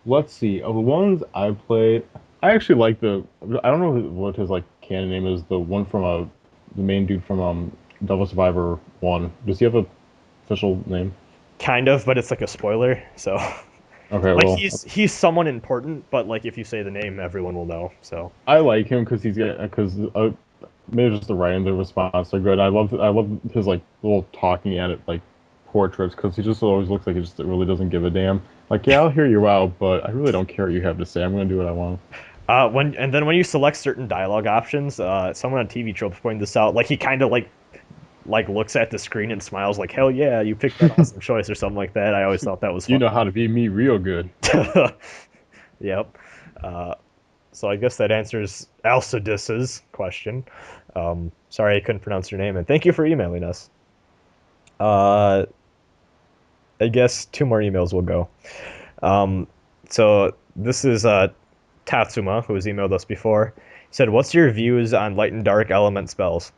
Let's see. Of the ones I've played, I actually like the. I don't know what his like canon name is. The one from the main dude from Devil Survivor 1. Does he have a official name? Kind of, but it's like a spoiler, so Okay, like well, he's someone important, but like if you say the name, everyone will know. So I like him because maybe just the writing, the response are good. I love his like little talking at it like portraits because he just always looks like he just really doesn't give a damn. Like, yeah, I'll hear you out, but I really don't care what you have to say. I'm gonna do what I want. when you select certain dialogue options, someone on TV Tropes pointed this out. Like he kind of like looks at the screen and smiles like hell yeah, you picked that awesome choice or something like that. I always thought that was You fun. know how to be me real good. Yep. Uh, so I guess that answers Alcidus's question. Sorry I couldn't pronounce your name, and thank you for emailing us. Uh, I guess two more emails will go. Um, so this is Tatsuma, who has emailed us before. He said, "What's your views on light and dark element spells?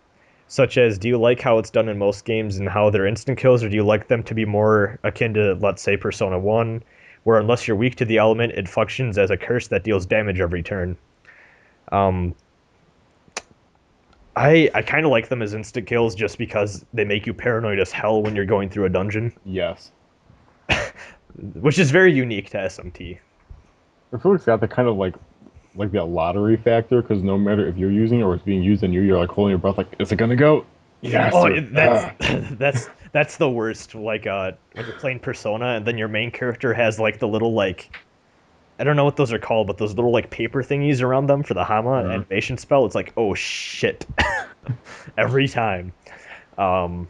Such as, do you like how it's done in most games and how they're instant kills, or do you like them to be more akin to, let's say, Persona 1, where unless you're weak to the element, it functions as a curse that deals damage every turn?" Um, I kind of like them as instant kills just because they make you paranoid as hell when you're going through a dungeon, Yes. which is very unique to SMT. I feel like it's got the kind of like that lottery factor because no matter if you're using it or it's being used on you, you're like holding your breath, like, is it gonna go? Yes. Oh, Or, that's that's the worst. Like when you're playing Persona and then your main character has like the little like I don't know what those are called, but those little like paper thingies around them for the Hama animation spell. It's like, oh shit, every time. Um,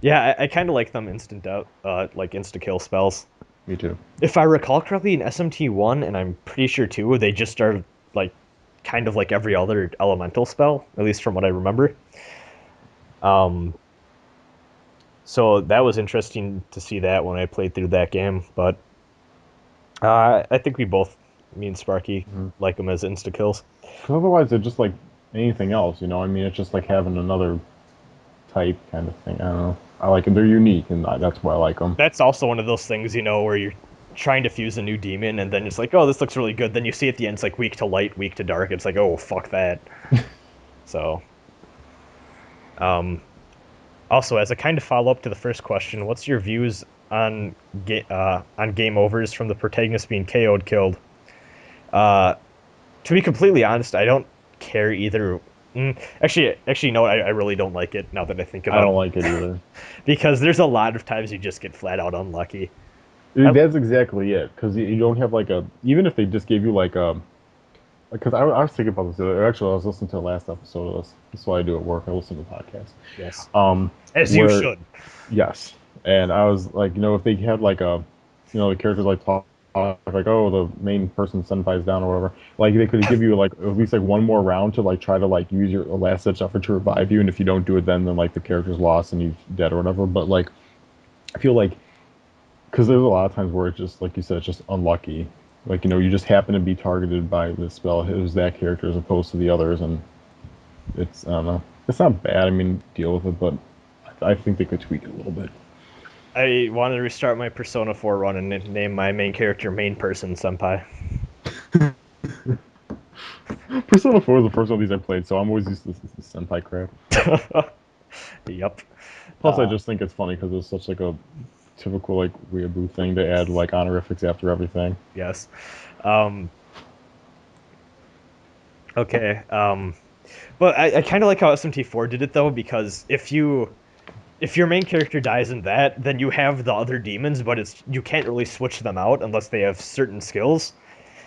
yeah, I kind of like them instant out, like insta kill spells. Me too. If I recall correctly, in SMT one, and I'm pretty sure two, they just started like kind of like every other elemental spell, at least from what I remember. Um, so that was interesting to see that when I played through that game. But I think we both, me and Sparky, Mhm. like them as insta kills. Because otherwise, they're just like anything else, you know. I mean, it's just like having another type kind of thing. I don't know. I like them. They're unique, and that's why I like them. That's also one of those things, where you're trying to fuse a new demon, and then it's like, oh, this looks really good. Then you see at the end, it's like weak to light, weak to dark. It's like, oh, fuck that. So, um, also as a kind of follow up to the first question, what's your views on game overs from the protagonist being KO'd, killed? Uh, to be completely honest, I don't care either. Actually, no, I really don't like it now that I think I about don't it, like it either. because there's a lot of times you just get flat out unlucky. Dude, that's exactly it. Because you don't have like a even if they just gave you like a because I was thinking about this. Actually, I was listening to the last episode of this. That's why I do at work. I listen to podcasts. Yes, Um, as you where should. yes, and I was like, if they had like the characters like talk talk like, oh, the main person senpai's down or whatever. Like they could give you like at least like one more round to like try to like use your last ditch effort to revive you, and if you don't do it, then like the character's lost and he's dead or whatever. But like I feel like because there's a lot of times where it's just like you said, it's just unlucky. Like you just happen to be targeted by this spell. It was that character as opposed to the others, and it's I don't know. It's not bad. I mean, deal with it, but I think they could tweak it a little bit. I want to restart my Persona 4 run and name my main character Main Person Senpai. Persona 4 is the first one of these I played, so I'm always used to this senpai crap. Yep. Plus, I just think it's funny because it's such like a typical like weeaboo thing to add like honorifics after everything. Yes. Okay. But I kind of like how SMT4 did it though, because if your main character dies in that, then you have the other demons, but you can't really switch them out unless they have certain skills.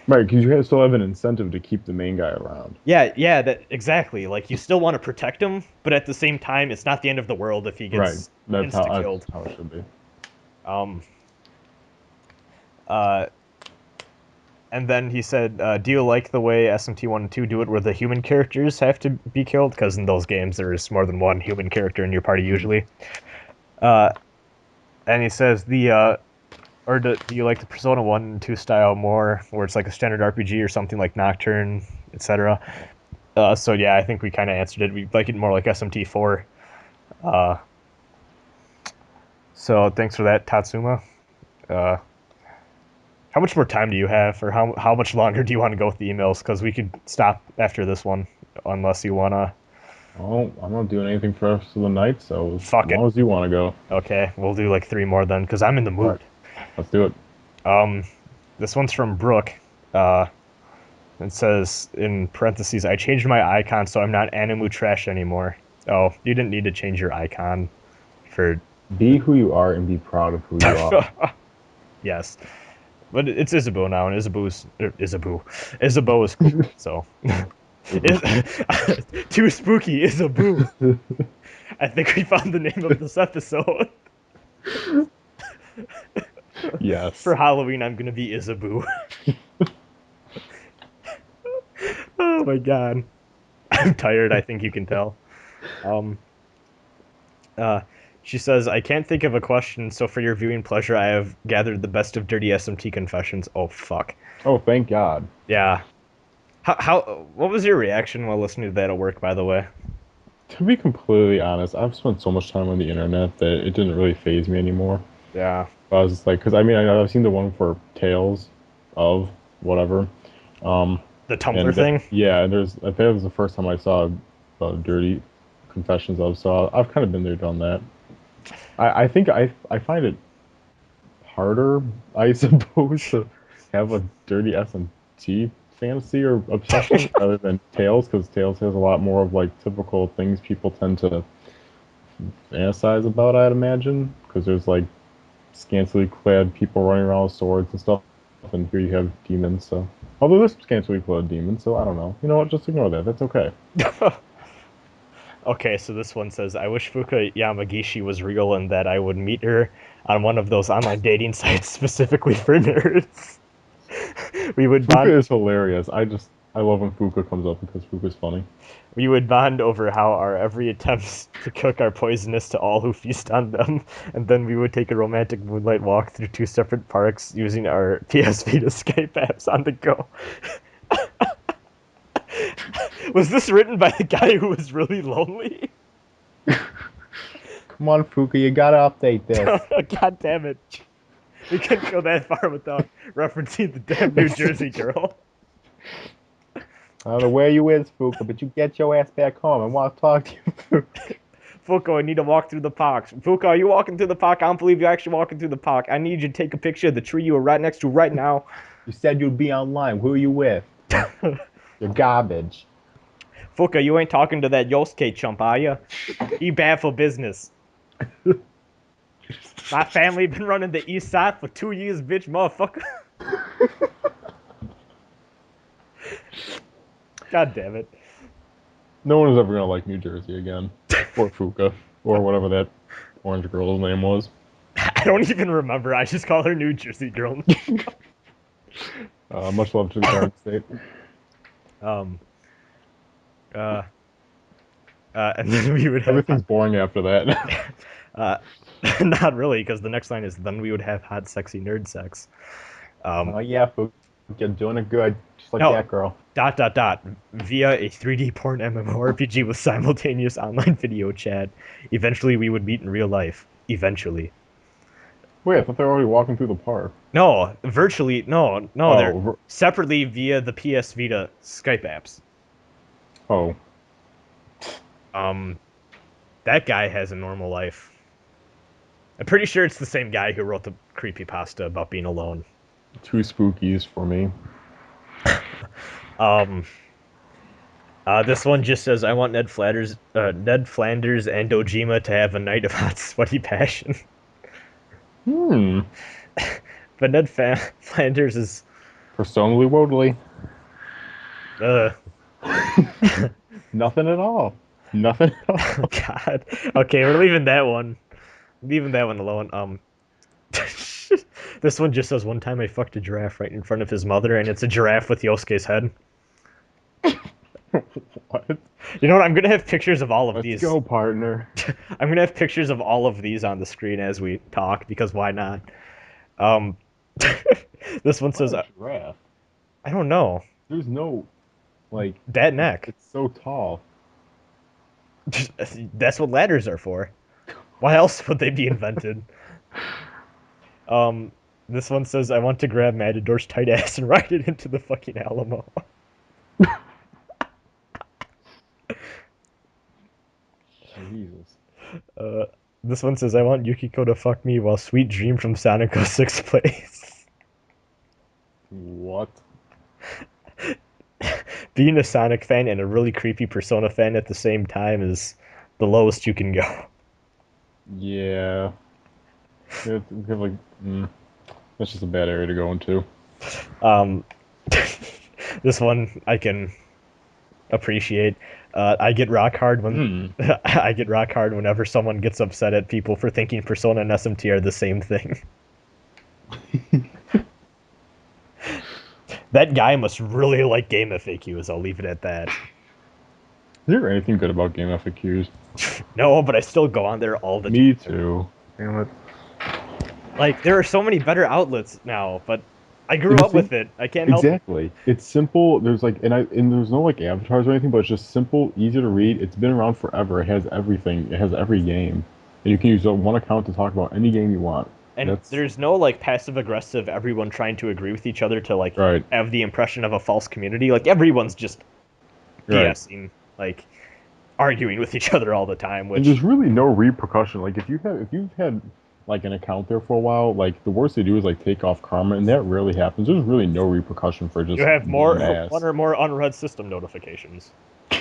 Right, because you still have an incentive to keep the main guy around. Yeah, that exactly. Like you still want to protect him, but at the same time, it's not the end of the world if he gets insta-killed. That's how it should be. And then he said, do you like the way SMT1 and 2 do it where the human characters have to be killed? Because in those games, there is more than one human character in your party usually. And he says, do you like the Persona 1 and 2 style more, where it's like a standard RPG or something like Nocturne, etc.? So yeah, I think we kind of answered it. We like it more like SMT4. So thanks for that, Tatsuma. How much more time do you have, or how much longer do you want to go with the emails? Because we could stop after this one, unless you wanna. Oh, I'm not doing anything for the rest of the night, so as Fuck it. long as you want to go. Okay, we'll do like 3 more then, because I'm in the mood. Right. Let's do it. This one's from Brooke. It says in parentheses, I changed my icon so I'm not Animu trash anymore. Oh, you didn't need to change your icon for. Be who you are and be proud of who you are. Yes. But it's IsaBOO now, and IsaBOO is cool, so. Too spooky, IsaBOO. I think we found the name of this episode. Yes. For Halloween, I'm gonna be IsaBOO. Oh my god. I'm tired, I think you can tell. She says, I can't think of a question, so for your viewing pleasure, I have gathered the best of dirty SMT confessions. Oh, fuck. Oh, thank God. Yeah. What was your reaction while listening to that at work, by the way? To be completely honest, I've spent so much time on the internet that it didn't really faze me anymore. Yeah. I was just like, because I mean, I've seen the one for Tales of whatever. The Tumblr thing? Yeah, and I think it was the first time I saw dirty confessions of, so I've kind of been there, done that. I think I find it harder, I suppose, to have a dirty SMT fantasy or obsession rather than Tales, because Tales has a lot more of like typical things people tend to fantasize about, I'd imagine, because there's like scantily clad people running around with swords and stuff, and here you have demons, so. Although this scantily clad demon, so I don't know. You know what, just ignore that, that's okay. Okay, so this one says, I wish Fuka Yamagishi was real and that I would meet her on one of those online dating sites specifically for nerds. We would bond. Fuka is hilarious. I love when Fuka comes up because Fuka's funny. We would bond over how our every attempts to cook are poisonous to all who feast on them, and then we would take a romantic moonlight walk through 2 separate parks using our PS Vita Skype apps on the go. Was this written by the guy who was really lonely? Come on, Fuka, you gotta update this. God damn it. We can't go that far without referencing the damn New Jersey girl. I don't know where you is, Fuka, but you get your ass back home. I want to talk to you. Fuka, I need to walk through the park. Fuka, are you walking through the park? I don't believe you're actually walking through the park. I need you to take a picture of the tree you were right next to right now. You said you'd be online. Who are you with? You're garbage. Fuka, you ain't talking to that Yosuke chump, are you? He bad for business. My family been running the east side for 2 years, bitch, motherfucker. God damn it. No one is ever gonna like New Jersey again. Or Fuka. Or whatever that orange girl's name was. I don't even remember. I just call her New Jersey girl. Much love to the Garden State. Um, uh, and then we would have Everything's boring after that. uh, not really, because the next line is then we would have hot, sexy nerd sex. Oh yeah, Fook, you're doing it good, just like No. that girl. Via a 3D porn MMORPG with simultaneous online video chat. Eventually, we would meet in real life. Eventually. Wait, I thought they were already walking through the park. No, virtually. No, they're Oh, separately via the PS Vita Skype apps. oh, That guy has a normal life. I'm pretty sure it's the same guy who wrote the creepypasta about being alone. two spookies for me. This one just says, I want Ned Flanders and Ojima to have a night of hot, sweaty passion. Hmm. But Flanders is... Personally, Wodley. Uh, Nothing at all. Nothing at all. oh, God. Okay, we're leaving that one. Leaving that one alone. This one just says, one time I fucked a giraffe right in front of his mother, and it's a giraffe with Yosuke's head. What? You know what? I'm gonna have pictures of all of these. Let's go, partner. I'm gonna have pictures of all of these on the screen as we talk, because why not? This one says, Giraffe. I don't know. There's no, like, That neck. it's so tall. That's what ladders are for. Why else would they be invented? This one says, I want to grab Matador's tight ass and ride it into the fucking Alamo. Jesus. This one says, I want Yukiko to fuck me while Sweet Dream from Sonic 06 plays. What? Being a Sonic fan and a really creepy Persona fan at the same time is the lowest you can go. Yeah. It's kind of like, that's just a bad area to go into. This one I can appreciate. I get rock hard when I get rock hard whenever someone gets upset at people for thinking Persona and SMT are the same thing. That guy must really like game FAQs. I'll leave it at that. Is there anything good about Game FAQs? No, but I still go on there all the time. Me too. Damn it. Like, there are so many better outlets now, but I grew up with it. I can't help it. Exactly. It's simple. There's like, and there's no like avatars or anything, but it's just simple, easy to read. It's been around forever. It has everything. It has every game, and you can use one account to talk about any game you want. And there's no like passive aggressive everyone trying to agree with each other to like Right. have the impression of a false community. Like everyone's just BSing, like arguing with each other all the time. Which And there's really no repercussion. Like if you've had like an account there for a while, like the worst they do is like take off karma, and that rarely happens. There's really no repercussion for just you have being an ass. one or more unread system notifications. I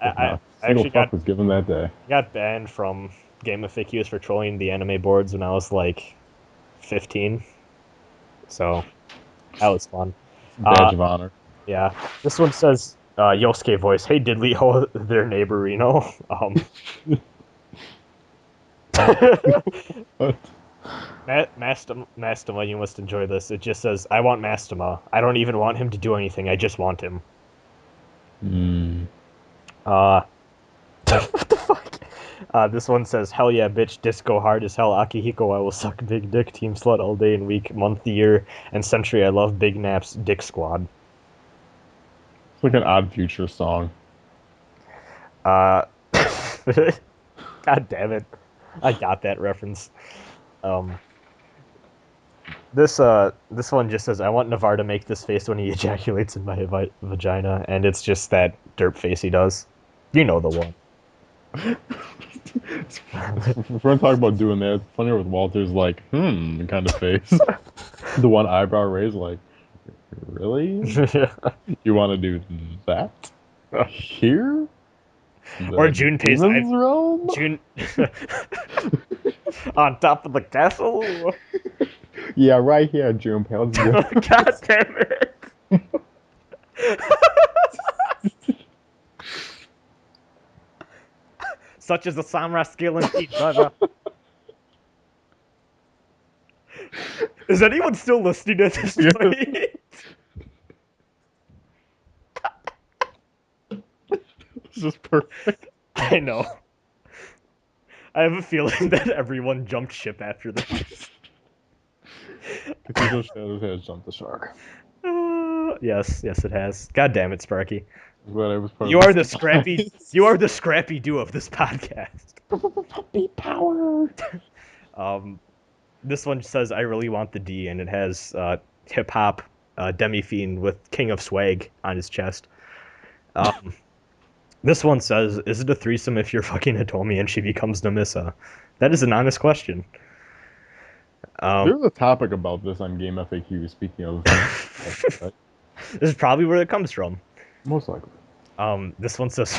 Single actually fuck was given that day. got banned from Game FAQs for trolling the anime boards when I was like 15. So that was fun. Badge of honor. Yeah. This one says Yosuke voice, hey diddly ho their neighbor, you know? What? Mastema, you must enjoy this. It just says, I want Mastema. I don't even want him to do anything, I just want him. What the fuck? This one says, hell yeah, bitch, disco hard as hell, Akihiko, I will suck big dick, team slut all day and week, month, year, and century, I love big naps, dick squad. It's like an Odd Future song. God damn it. I got that reference. This one just says, I want Navarre to make this face when he ejaculates in my vagina, and it's just that derp face he does. You know the one. If we're gonna talk about doing that, it's funnier with Walter's like, kind of face. The one eyebrow raised, like, really? You want to do that? Here? Or Junpei's realm? Jun on top of the castle. Yeah, right here, Junpei. Let's do it. God damn it. Such as the samurai skill and feat, brother. Is anyone still listening at this point? This is perfect. I know. I have a feeling that everyone jumped ship after this. Cathedral of Shadows has jumped the shark. Yes, it has. God damn it, Sparky. I'm glad I was part You of are the this. scrappy. You are the scrappy do of this podcast. Puppy power. This one says I really want the D, and it has hip hop Demi Fiend with King of Swag on his chest. This one says, is it a threesome if you're fucking Hitomi and she becomes Namissa? That is an honest question. There's a topic about this on Game FAQ. Speaking of, right? This is probably where it comes from. Most likely. This one says,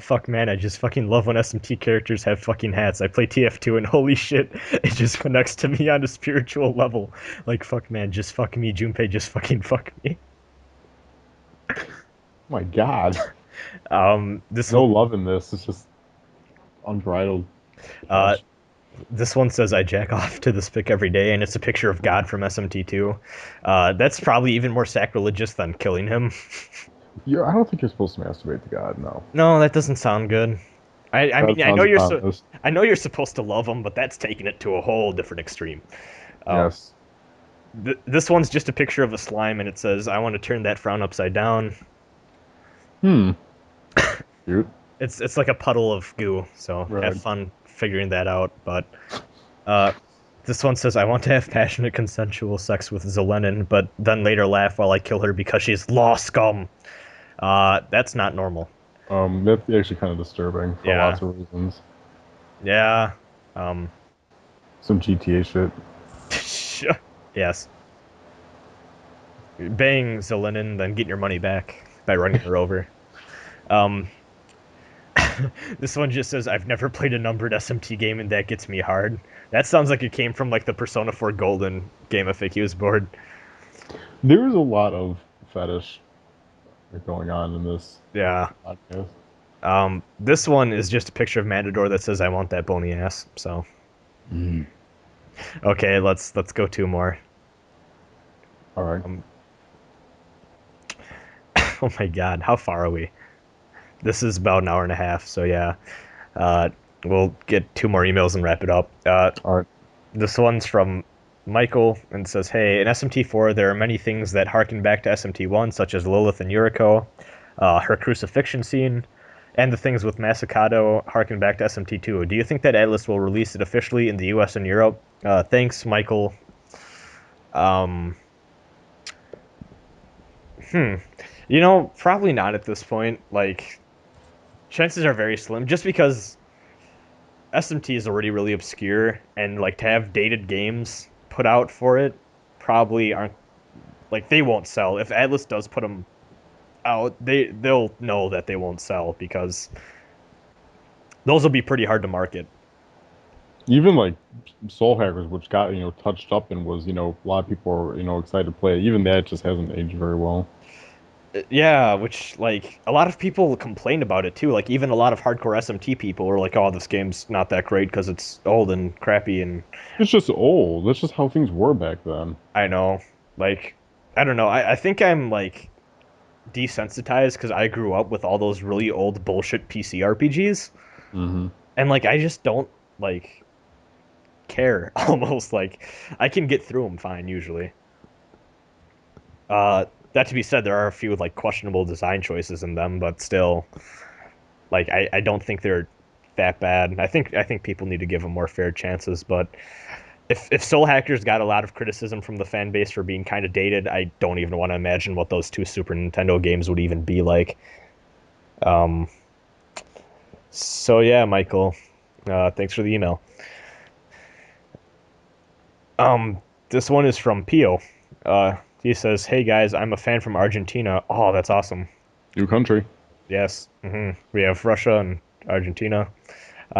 fuck man, I just fucking love when SMT characters have fucking hats. I play TF2 and holy shit, it just connects to me on a spiritual level. Like, fuck man, just fuck me, Junpei, just fucking fuck me. Oh my god. This No one, love in this. It's just unbridled. this one says I jack off to this pic every day, and it's a picture of God from SMT2. That's probably even more sacrilegious than killing him. I don't think you're supposed to masturbate to God. No. No, that doesn't sound good. I That mean, sounds honest. I know you're supposed to love him, but that's taking it to a whole different extreme. Yes. This one's just a picture of a slime, and it says, I want to turn that frown upside down. Cute. It's like a puddle of goo, so Right. have fun figuring that out. But this one says, I want to have passionate consensual sex with Zelenin, but then later laugh while I kill her because she's law scum. That's not normal. That's actually kind of disturbing for Yeah. lots of reasons. Yeah. Some GTA shit. Yes. Bang Zelenin, then get your money back by running her over. This one just says, I've never played a numbered SMT game and that gets me hard. That sounds like it came from like the Persona 4 Golden Game FAQs board. There's a lot of fetish going on in this Yeah. podcast. This one is just a picture of Matador that says, I want that bony ass. So, okay, let's go two more. All right. Oh my god, how far are we? This is about an hour and a half, so yeah. We'll get two more emails and wrap it up. All right. This one's from Michael and says, hey, in SMT4 there are many things that harken back to SMT1, such as Lilith and Yuriko, her crucifixion scene, and the things with Masakado harken back to SMT2. Do you think that Atlas will release it officially in the US and Europe? Thanks, Michael. You know, probably not at this point. Like, chances are very slim, just because SMT is already really obscure, and like to have dated games put out for it probably aren't, like, they won't sell. If Atlas does put them out, they'll know that they won't sell because those will be pretty hard to market. Even like Soul Hackers, which got touched up and was a lot of people are excited to play it. Even that just hasn't aged very well. Yeah, which, like, a lot of people complained about it too. Like, even a lot of hardcore SMT people were like, oh, this game's not that great because it's old and crappy. And It's just old. That's just how things were back then. I know, like, I don't know. I think I'm like desensitized because I grew up with all those really old bullshit PC RPGs, and like I just don't like care. Almost, like, I can get through them fine usually. That to be said, there are a few like questionable design choices in them, but still, like, I don't think they're that bad. I think people need to give them more fair chances. But if Soul Hackers got a lot of criticism from the fan base for being kind of dated, I don't even want to imagine what those two Super Nintendo games would even be like. So yeah, Michael, thanks for the email. This one is from Pio. He says, hey guys, I'm a fan from Argentina. Oh, that's awesome. New country. Yes. We have Russia and Argentina.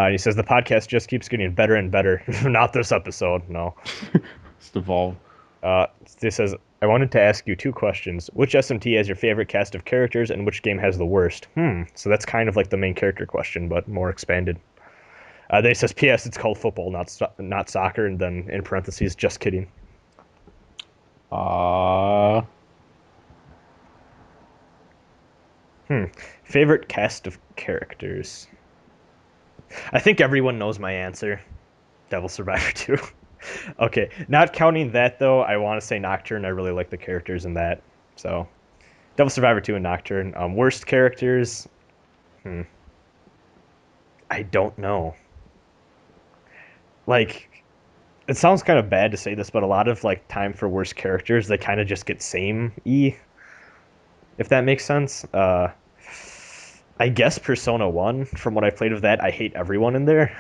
He says, the podcast just keeps getting better and better. Not this episode, no. It's evolved. This says, I wanted to ask you two questions. Which SMT has your favorite cast of characters, and which game has the worst? So that's kind of like the main character question, but more expanded. Then he says, P.S. It's called football, not soccer, and then in parentheses, just kidding. Uh, Favorite cast of characters. I think everyone knows my answer. Devil Survivor 2. Okay, not counting that though, I want to say Nocturne. I really like the characters in that. So, Devil Survivor 2 and Nocturne. Worst characters. Hmm. I don't know. Like, it sounds kind of bad to say this, but a lot of like time for worst characters, they kind of just get same-y, if that makes sense. I guess Persona 1, from what I played of that, I hate everyone in there.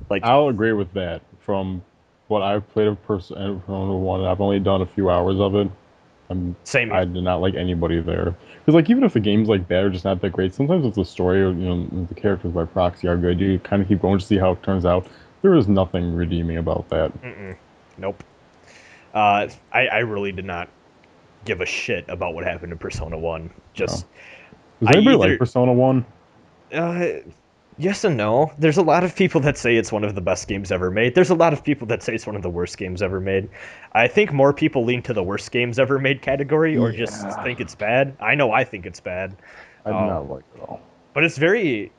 Like, I'll agree with that. From what I've played of Persona 1, I've only done a few hours of it. same. I did not like anybody there. Because like even if the game's like bad or just not that great, sometimes it's the story or the characters by proxy are good. You kind of keep going to see how it turns out. There is nothing redeeming about that. Mm-mm. Nope. I really did not give a shit about what happened in Persona 1. No. Just, Does I anybody like either, Persona 1? uh, yes and no. There's a lot of people that say it's one of the best games ever made. There's a lot of people that say it's one of the worst games ever made. I think more people lean to the worst games ever made category or just Yeah. think it's bad. I know I think it's bad. I do not like it at all. But it's very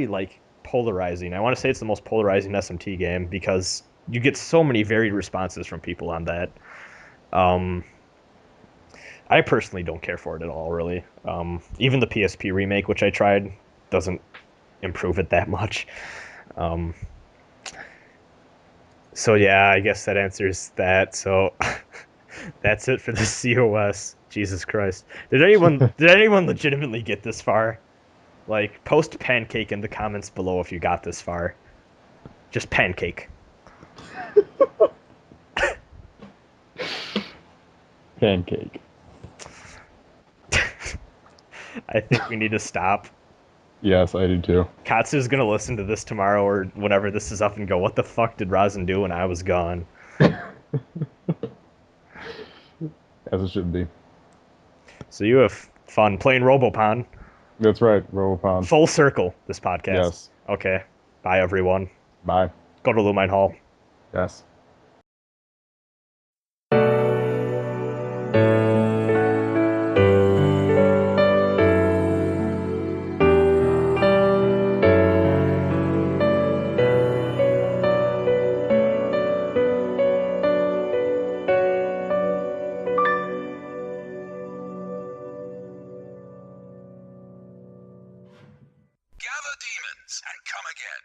like polarizing. I want to say it's the most polarizing SMT game because you get so many varied responses from people on that. Um, I personally don't care for it at all, really. Even the PSP remake, which I tried, doesn't improve it that much. Um, so yeah, I guess that answers that. So that's it for the COS. Jesus Christ. Did anyone legitimately get this far? Like, post pancake in the comments below if you got this far. Just pancake. Pancake. I think we need to stop. Yes, I do too. Katsu's gonna listen to this tomorrow or whenever this is up and go, what the fuck did Rasen do when I was gone? As it should be. So you have fun playing Robopon. That's right, Robopon. Full circle, this podcast. Yes. Okay. Bye, everyone. Bye. Go to Lumine Hall. Yes. Gather demons and come again.